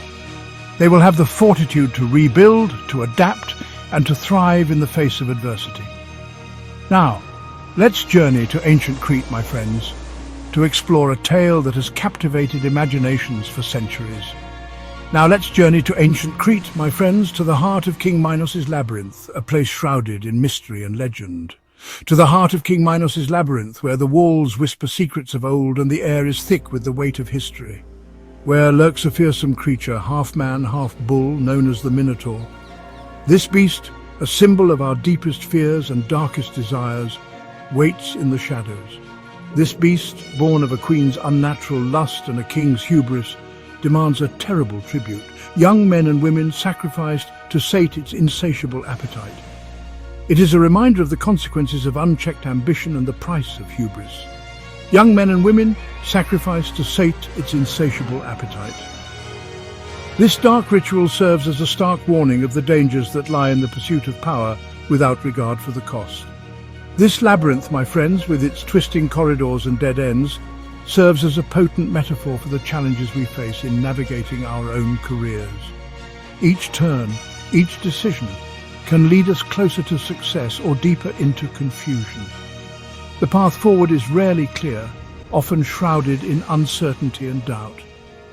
They will have the fortitude to rebuild, to adapt, and to thrive in the face of adversity. Now, let's journey to ancient Crete, my friends, to explore a tale that has captivated imaginations for centuries. Now let's journey to ancient Crete, my friends, to the heart of King Minos's labyrinth, a place shrouded in mystery and legend. To the heart of King Minos's labyrinth, where the walls whisper secrets of old and the air is thick with the weight of history. Where lurks a fearsome creature, half man, half bull, known as the Minotaur. This beast, a symbol of our deepest fears and darkest desires, waits in the shadows. This beast, born of a queen's unnatural lust and a king's hubris, demands a terrible tribute. Young men and women sacrificed to sate its insatiable appetite. It is a reminder of the consequences of unchecked ambition and the price of hubris. Young men and women sacrificed to sate its insatiable appetite. This dark ritual serves as a stark warning of the dangers that lie in the pursuit of power without regard for the cost. This labyrinth, my friends, with its twisting corridors and dead ends, serves as a potent metaphor for the challenges we face in navigating our own careers. Each turn, each decision, can lead us closer to success or deeper into confusion. The path forward is rarely clear, often shrouded in uncertainty and doubt.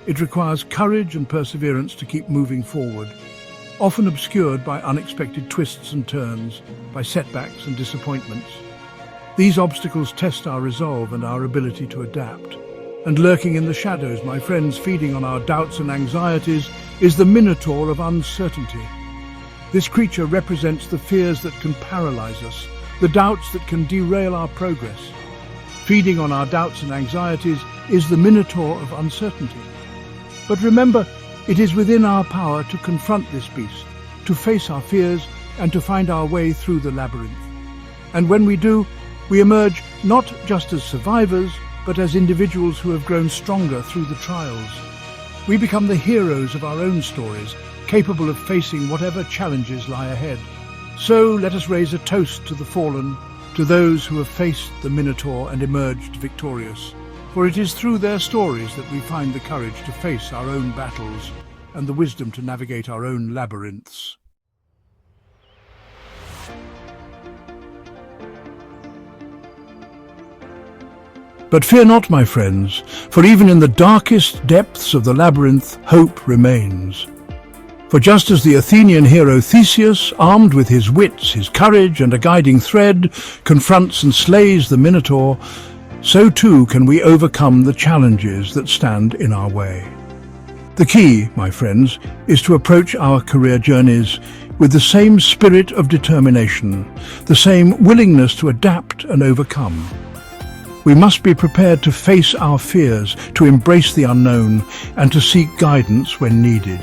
It requires courage and perseverance to keep moving forward, often obscured by unexpected twists and turns, by setbacks and disappointments. These obstacles test our resolve and our ability to adapt. And lurking in the shadows, my friends, feeding on our doubts and anxieties, is the Minotaur of uncertainty. This creature represents the fears that can paralyze us, the doubts that can derail our progress. Feeding on our doubts and anxieties is the Minotaur of uncertainty. But remember, it is within our power to confront this beast, to face our fears, and to find our way through the labyrinth. And when we do, we emerge not just as survivors, but as individuals who have grown stronger through the trials. We become the heroes of our own stories, capable of facing whatever challenges lie ahead. So let us raise a toast to the fallen, to those who have faced the Minotaur and emerged victorious. For it is through their stories that we find the courage to face our own battles and the wisdom to navigate our own labyrinths. But fear not, my friends, for even in the darkest depths of the labyrinth, hope remains. For just as the Athenian hero Theseus, armed with his wits, his courage, and a guiding thread, confronts and slays the Minotaur, so too can we overcome the challenges that stand in our way. The key, my friends, is to approach our career journeys with the same spirit of determination, the same willingness to adapt and overcome. We must be prepared to face our fears, to embrace the unknown, and to seek guidance when needed.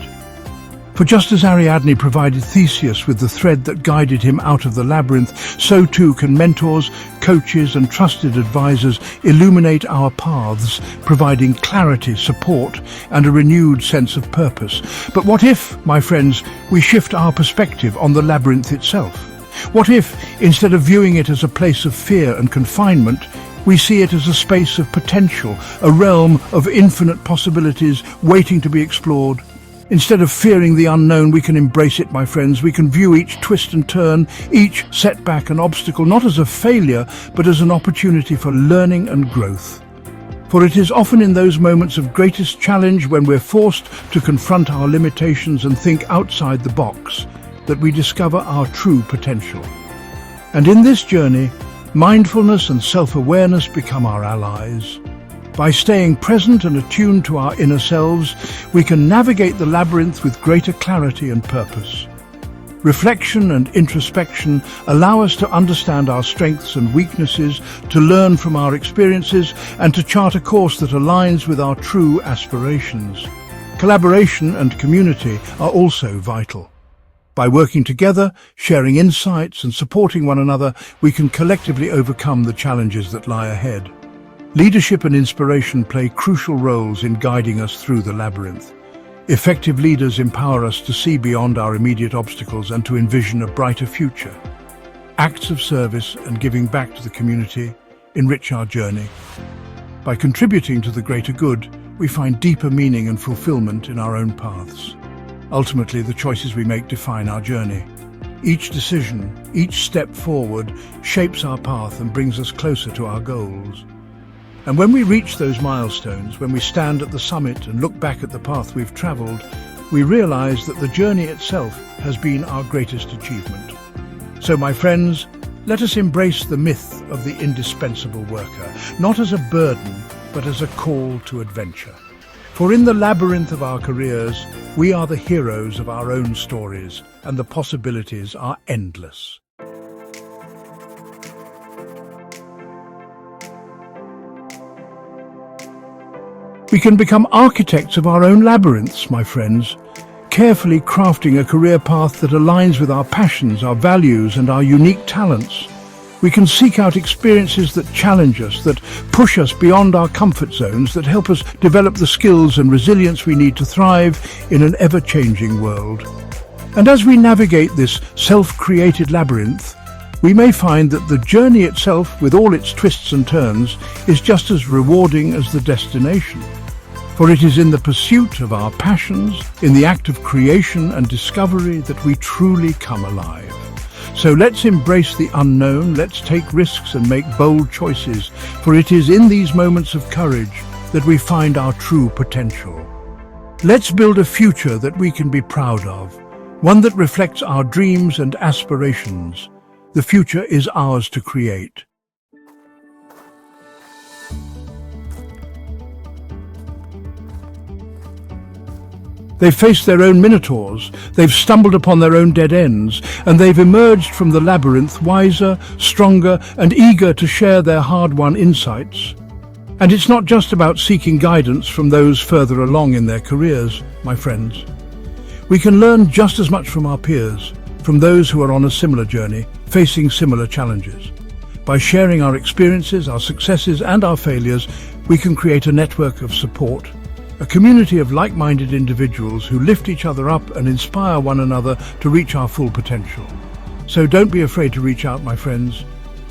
For just as Ariadne provided Theseus with the thread that guided him out of the labyrinth, so too can mentors, coaches and trusted advisors illuminate our paths, providing clarity, support and a renewed sense of purpose. But what if, my friends, we shift our perspective on the labyrinth itself? What if, instead of viewing it as a place of fear and confinement, we see it as a space of potential, a realm of infinite possibilities waiting to be explored? Instead of fearing the unknown, we can embrace it, my friends. We can view each twist and turn, each setback and obstacle, not as a failure, but as an opportunity for learning and growth. For it is often in those moments of greatest challenge, when we're forced to confront our limitations and think outside the box, that we discover our true potential. And in this journey, mindfulness and self-awareness become our allies. By staying present and attuned to our inner selves, we can navigate the labyrinth with greater clarity and purpose. Reflection and introspection allow us to understand our strengths and weaknesses, to learn from our experiences, and to chart a course that aligns with our true aspirations. Collaboration and community are also vital. By working together, sharing insights and supporting one another, we can collectively overcome the challenges that lie ahead. Leadership and inspiration play crucial roles in guiding us through the labyrinth. Effective leaders empower us to see beyond our immediate obstacles and to envision a brighter future. Acts of service and giving back to the community enrich our journey. By contributing to the greater good, we find deeper meaning and fulfillment in our own paths. Ultimately, the choices we make define our journey. Each decision, each step forward, shapes our path and brings us closer to our goals. And when we reach those milestones, when we stand at the summit and look back at the path we've traveled, we realize that the journey itself has been our greatest achievement. So, my friends, let us embrace the myth of the indispensable worker, not as a burden, but as a call to adventure. For in the labyrinth of our careers, we are the heroes of our own stories, and the possibilities are endless. We can become architects of our own labyrinths, my friends, carefully crafting a career path that aligns with our passions, our values, and our unique talents. We can seek out experiences that challenge us, that push us beyond our comfort zones, that help us develop the skills and resilience we need to thrive in an ever-changing world. And as we navigate this self-created labyrinth, we may find that the journey itself, with all its twists and turns, is just as rewarding as the destination. For it is in the pursuit of our passions, in the act of creation and discovery, that we truly come alive. So let's embrace the unknown, let's take risks and make bold choices, for it is in these moments of courage that we find our true potential. Let's build a future that we can be proud of, one that reflects our dreams and aspirations. The future is ours to create. They've faced their own minotaurs, they've stumbled upon their own dead ends, and they've emerged from the labyrinth wiser, stronger, and eager to share their hard-won insights. And it's not just about seeking guidance from those further along in their careers, my friends. We can learn just as much from our peers, from those who are on a similar journey, facing similar challenges. By sharing our experiences, our successes, and our failures, we can create a network of support, a community of like-minded individuals who lift each other up and inspire one another to reach our full potential. So don't be afraid to reach out, my friends.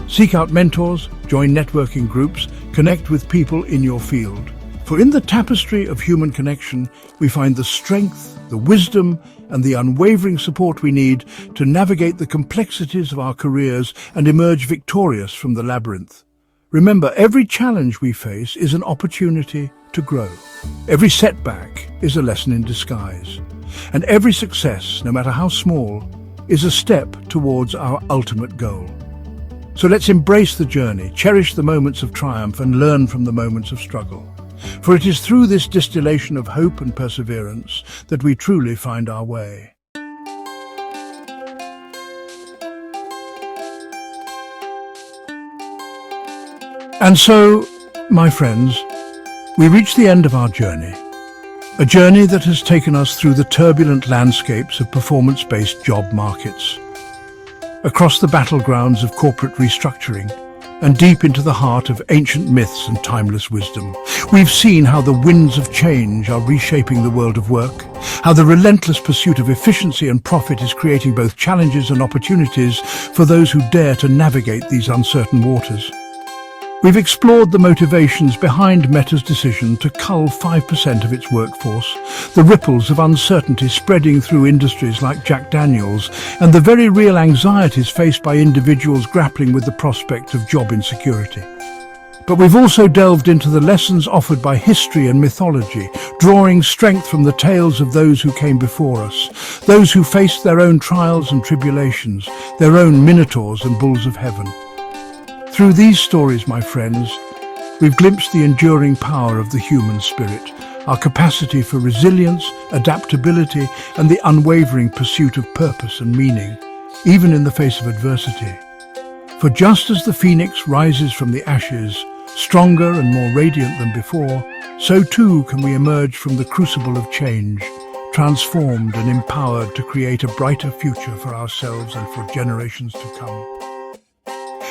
Seek out mentors, join networking groups, connect with people in your field. For in the tapestry of human connection, we find the strength, the wisdom, and the unwavering support we need to navigate the complexities of our careers and emerge victorious from the labyrinth. Remember, every challenge we face is an opportunity to grow. Every setback is a lesson in disguise. And every success, no matter how small, is a step towards our ultimate goal. So let's embrace the journey, cherish the moments of triumph, and learn from the moments of struggle. For it is through this distillation of hope and perseverance that we truly find our way. And so, my friends, we reach the end of our journey. A journey that has taken us through the turbulent landscapes of performance-based job markets, across the battlegrounds of corporate restructuring, and deep into the heart of ancient myths and timeless wisdom. We've seen how the winds of change are reshaping the world of work, how the relentless pursuit of efficiency and profit is creating both challenges and opportunities for those who dare to navigate these uncertain waters. We've explored the motivations behind Meta's decision to cull 5% of its workforce, the ripples of uncertainty spreading through industries like Jack Daniels, and the very real anxieties faced by individuals grappling with the prospect of job insecurity. But we've also delved into the lessons offered by history and mythology, drawing strength from the tales of those who came before us, those who faced their own trials and tribulations, their own minotaurs and bulls of heaven. Through these stories, my friends, we've glimpsed the enduring power of the human spirit, our capacity for resilience, adaptability, and the unwavering pursuit of purpose and meaning, even in the face of adversity. For just as the phoenix rises from the ashes, stronger and more radiant than before, so too can we emerge from the crucible of change, transformed and empowered to create a brighter future for ourselves and for generations to come.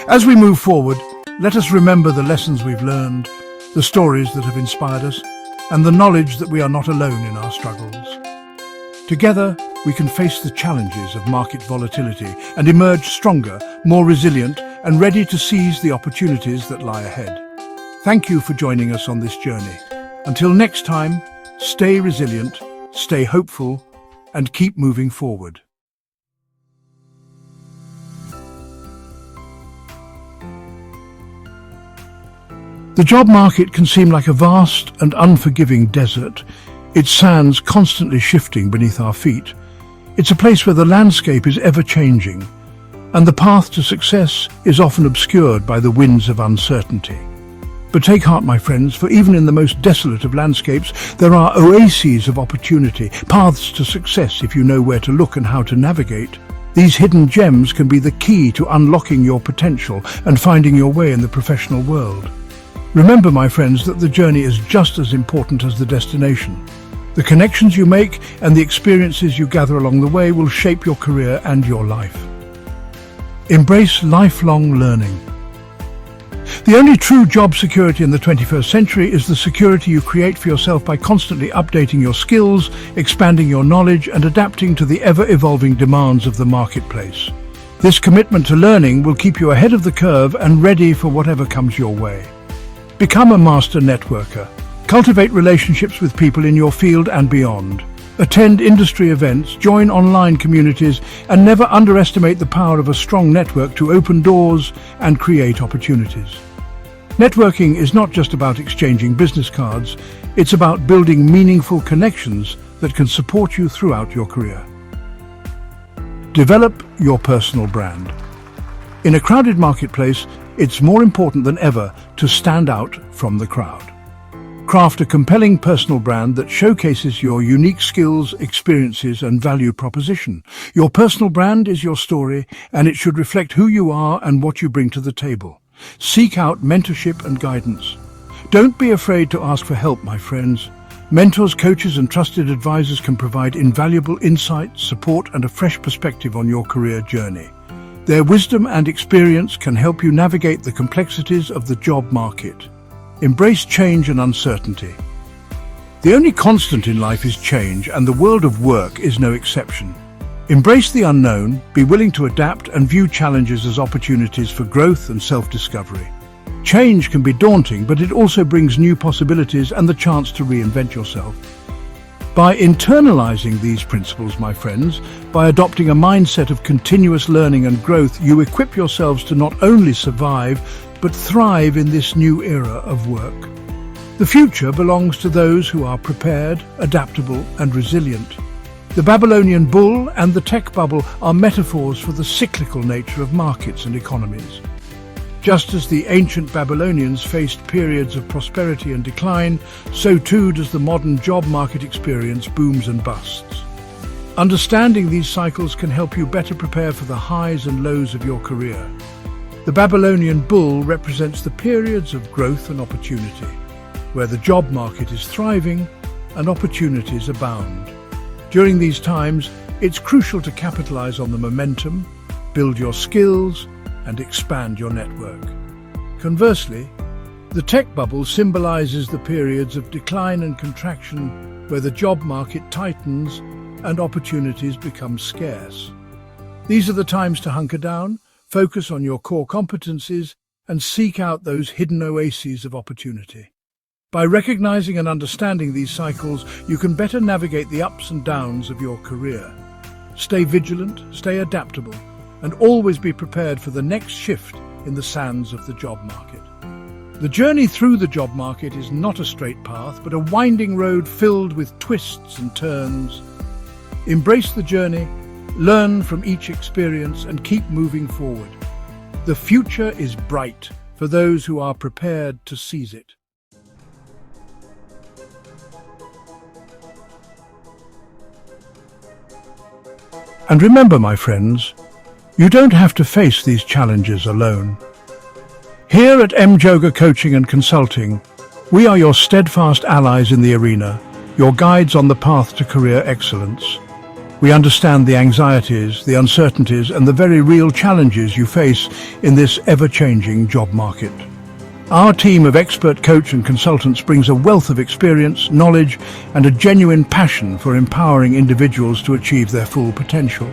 As we move forward, let us remember the lessons we've learned, the stories that have inspired us, and the knowledge that we are not alone in our struggles. Together, we can face the challenges of market volatility and emerge stronger, more resilient, and ready to seize the opportunities that lie ahead. Thank you for joining us on this journey. Until next time, stay resilient, stay hopeful, and keep moving forward. The job market can seem like a vast and unforgiving desert, its sands constantly shifting beneath our feet. It's a place where the landscape is ever-changing, and the path to success is often obscured by the winds of uncertainty. But take heart, my friends, for even in the most desolate of landscapes, there are oases of opportunity, paths to success if you know where to look and how to navigate. These hidden gems can be the key to unlocking your potential and finding your way in the professional world. Remember, my friends, that the journey is just as important as the destination. The connections you make and the experiences you gather along the way will shape your career and your life. Embrace lifelong learning. The only true job security in the 21st century is the security you create for yourself by constantly updating your skills, expanding your knowledge, and adapting to the ever-evolving demands of the marketplace. This commitment to learning will keep you ahead of the curve and ready for whatever comes your way. Become a master networker. Cultivate relationships with people in your field and beyond. Attend industry events, join online communities, and never underestimate the power of a strong network to open doors and create opportunities. Networking is not just about exchanging business cards, it's about building meaningful connections that can support you throughout your career. Develop your personal brand. In a crowded marketplace, it's more important than ever to stand out from the crowd. Craft a compelling personal brand that showcases your unique skills, experiences, and value proposition. Your personal brand is your story, and it should reflect who you are and what you bring to the table. Seek out mentorship and guidance. Don't be afraid to ask for help, my friends. Mentors, coaches, and trusted advisors can provide invaluable insight, support, and a fresh perspective on your career journey. Their wisdom and experience can help you navigate the complexities of the job market. Embrace change and uncertainty. The only constant in life is change, and the world of work is no exception. Embrace the unknown, be willing to adapt, and view challenges as opportunities for growth and self-discovery. Change can be daunting, but it also brings new possibilities and the chance to reinvent yourself. By internalizing these principles, my friends, by adopting a mindset of continuous learning and growth, you equip yourselves to not only survive, but thrive in this new era of work. The future belongs to those who are prepared, adaptable, and resilient. The Babylonian bull and the tech bubble are metaphors for the cyclical nature of markets and economies. Just as the ancient Babylonians faced periods of prosperity and decline, so too does the modern job market experience booms and busts. Understanding these cycles can help you better prepare for the highs and lows of your career. The Babylonian bull represents the periods of growth and opportunity, where the job market is thriving and opportunities abound. During these times, it's crucial to capitalize on the momentum, build your skills, and expand your network. Conversely, the tech bubble symbolizes the periods of decline and contraction where the job market tightens and opportunities become scarce. These are the times to hunker down, focus on your core competencies, and seek out those hidden oases of opportunity. By recognizing and understanding these cycles, you can better navigate the ups and downs of your career. Stay vigilant, stay adaptable, and always be prepared for the next shift in the sands of the job market. The journey through the job market is not a straight path, but a winding road filled with twists and turns. Embrace the journey, learn from each experience, and keep moving forward. The future is bright for those who are prepared to seize it. And remember, my friends, you don't have to face these challenges alone. Here at Mythological Coaching and Consulting, we are your steadfast allies in the arena, your guides on the path to career excellence. We understand the anxieties, the uncertainties, and the very real challenges you face in this ever-changing job market. Our team of expert coach and consultants brings a wealth of experience, knowledge, and a genuine passion for empowering individuals to achieve their full potential.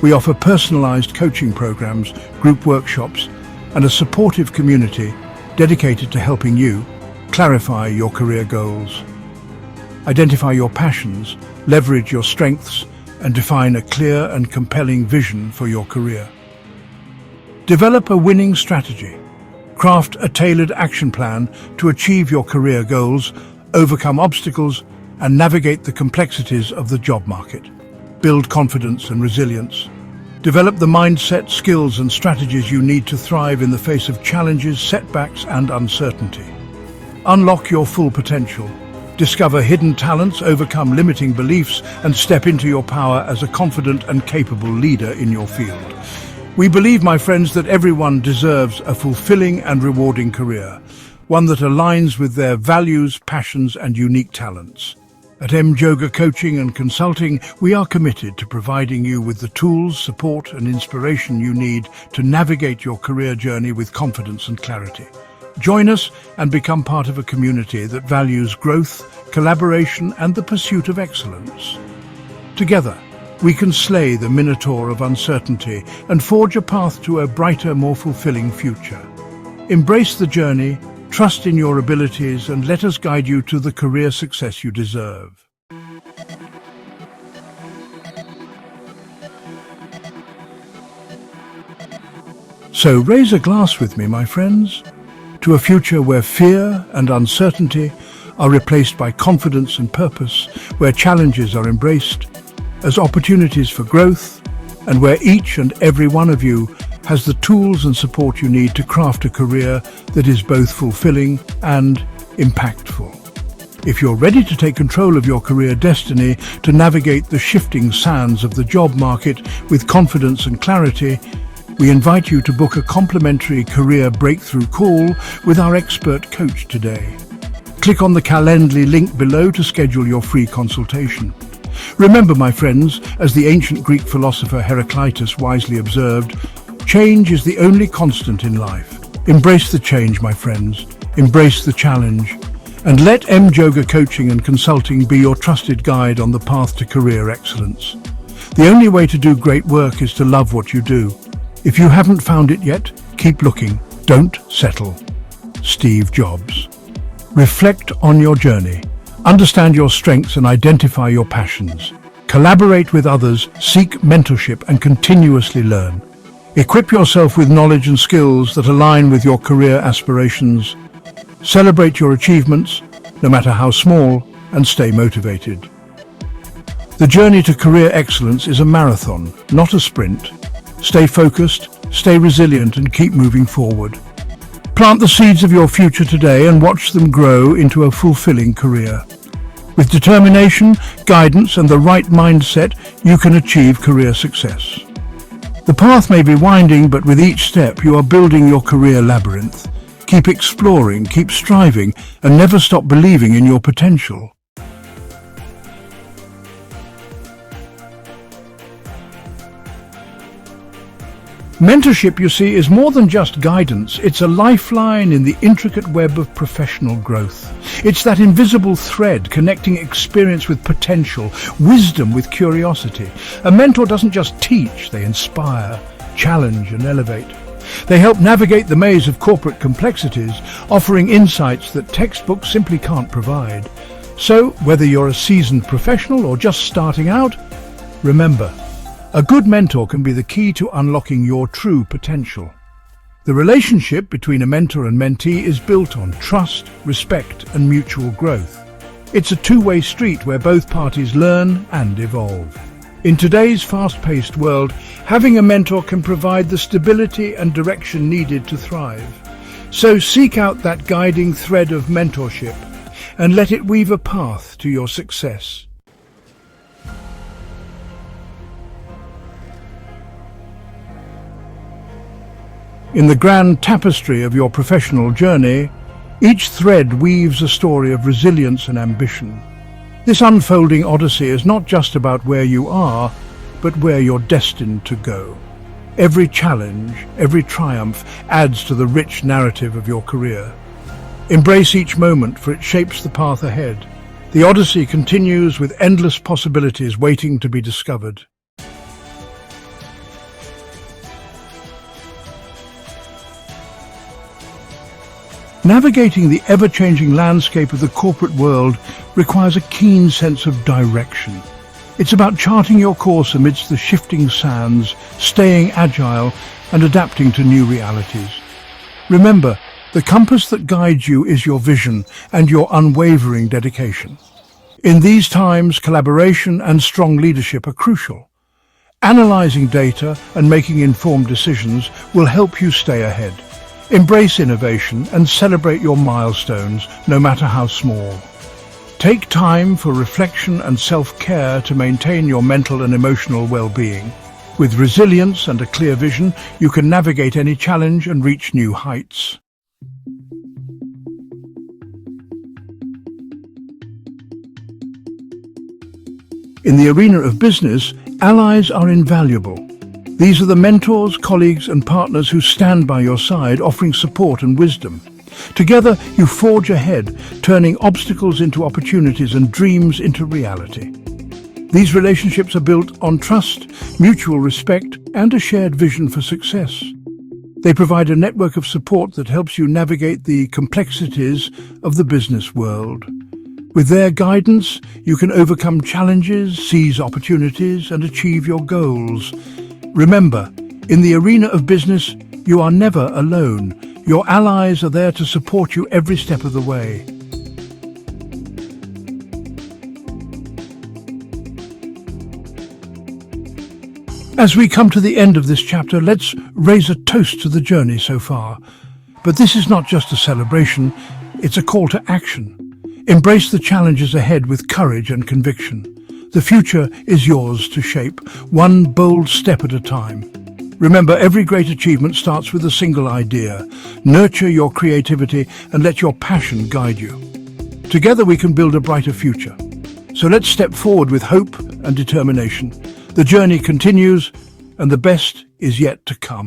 We offer personalized coaching programs, group workshops, and a supportive community dedicated to helping you clarify your career goals. Identify your passions, leverage your strengths, and define a clear and compelling vision for your career. Develop a winning strategy. Craft a tailored action plan to achieve your career goals, overcome obstacles, and navigate the complexities of the job market. Build confidence and resilience. Develop the mindset, skills, and strategies you need to thrive in the face of challenges, setbacks, and uncertainty. Unlock your full potential. Discover hidden talents, overcome limiting beliefs, and step into your power as a confident and capable leader in your field. We believe, my friends, that everyone deserves a fulfilling and rewarding career, one that aligns with their values, passions, and unique talents. At Mythological Coaching and Consulting, we are committed to providing you with the tools, support, and inspiration you need to navigate your career journey with confidence and clarity. Join us and become part of a community that values growth, collaboration, and the pursuit of excellence. Together, we can slay the minotaur of uncertainty and forge a path to a brighter, more fulfilling future. Embrace the journey, trust in your abilities, and let us guide you to the career success you deserve. So raise a glass with me, my friends, to a future where fear and uncertainty are replaced by confidence and purpose, where challenges are embraced as opportunities for growth, and where each and every one of you has the tools and support you need to craft a career that is both fulfilling and impactful. If you're ready to take control of your career destiny, to navigate the shifting sands of the job market with confidence and clarity, we invite you to book a complimentary career breakthrough call with our expert coach today. Click on the Calendly link below to schedule your free consultation. Remember, my friends, as the ancient Greek philosopher Heraclitus wisely observed, change is the only constant in life. Embrace the change, my friends. Embrace the challenge. And let Mythological Coaching and Consulting be your trusted guide on the path to career excellence. The only way to do great work is to love what you do. If you haven't found it yet, keep looking. Don't settle. Steve Jobs. Reflect on your journey. Understand your strengths and identify your passions. Collaborate with others, seek mentorship, and continuously learn. Equip yourself with knowledge and skills that align with your career aspirations. Celebrate your achievements, no matter how small, and stay motivated. The journey to career excellence is a marathon, not a sprint. Stay focused, stay resilient, and keep moving forward. Plant the seeds of your future today and watch them grow into a fulfilling career. With determination, guidance, and the right mindset, you can achieve career success. The path may be winding, but with each step, you are building your career labyrinth. Keep exploring, keep striving, and never stop believing in your potential. Mentorship, you see, is more than just guidance. It's a lifeline in the intricate web of professional growth. It's that invisible thread connecting experience with potential, wisdom with curiosity. A mentor doesn't just teach, they inspire, challenge and elevate. They help navigate the maze of corporate complexities, offering insights that textbooks simply can't provide. So, whether you're a seasoned professional or just starting out, remember, a good mentor can be the key to unlocking your true potential. The relationship between a mentor and mentee is built on trust, respect, and mutual growth. It's a two-way street where both parties learn and evolve. In today's fast-paced world, having a mentor can provide the stability and direction needed to thrive. So seek out that guiding thread of mentorship and let it weave a path to your success. In the grand tapestry of your professional journey, each thread weaves a story of resilience and ambition. This unfolding odyssey is not just about where you are, but where you're destined to go. Every challenge, every triumph adds to the rich narrative of your career. Embrace each moment, for it shapes the path ahead. The odyssey continues with endless possibilities waiting to be discovered. Navigating the ever-changing landscape of the corporate world requires a keen sense of direction. It's about charting your course amidst the shifting sands, staying agile and adapting to new realities. Remember, the compass that guides you is your vision and your unwavering dedication. In these times, collaboration and strong leadership are crucial. Analyzing data and making informed decisions will help you stay ahead. Embrace innovation and celebrate your milestones, no matter how small. Take time for reflection and self-care to maintain your mental and emotional well-being. With resilience and a clear vision, you can navigate any challenge and reach new heights. In the arena of business, allies are invaluable. These are the mentors, colleagues and partners who stand by your side, offering support and wisdom. Together, you forge ahead, turning obstacles into opportunities and dreams into reality. These relationships are built on trust, mutual respect, and a shared vision for success. They provide a network of support that helps you navigate the complexities of the business world. With their guidance, you can overcome challenges, seize opportunities, and achieve your goals. Remember, in the arena of business, you are never alone. Your allies are there to support you every step of the way. As we come to the end of this chapter, let's raise a toast to the journey so far. But this is not just a celebration, it's a call to action. Embrace the challenges ahead with courage and conviction. The future is yours to shape, one bold step at a time. Remember, every great achievement starts with a single idea. Nurture your creativity and let your passion guide you. Together we can build a brighter future. So let's step forward with hope and determination. The journey continues, and the best is yet to come.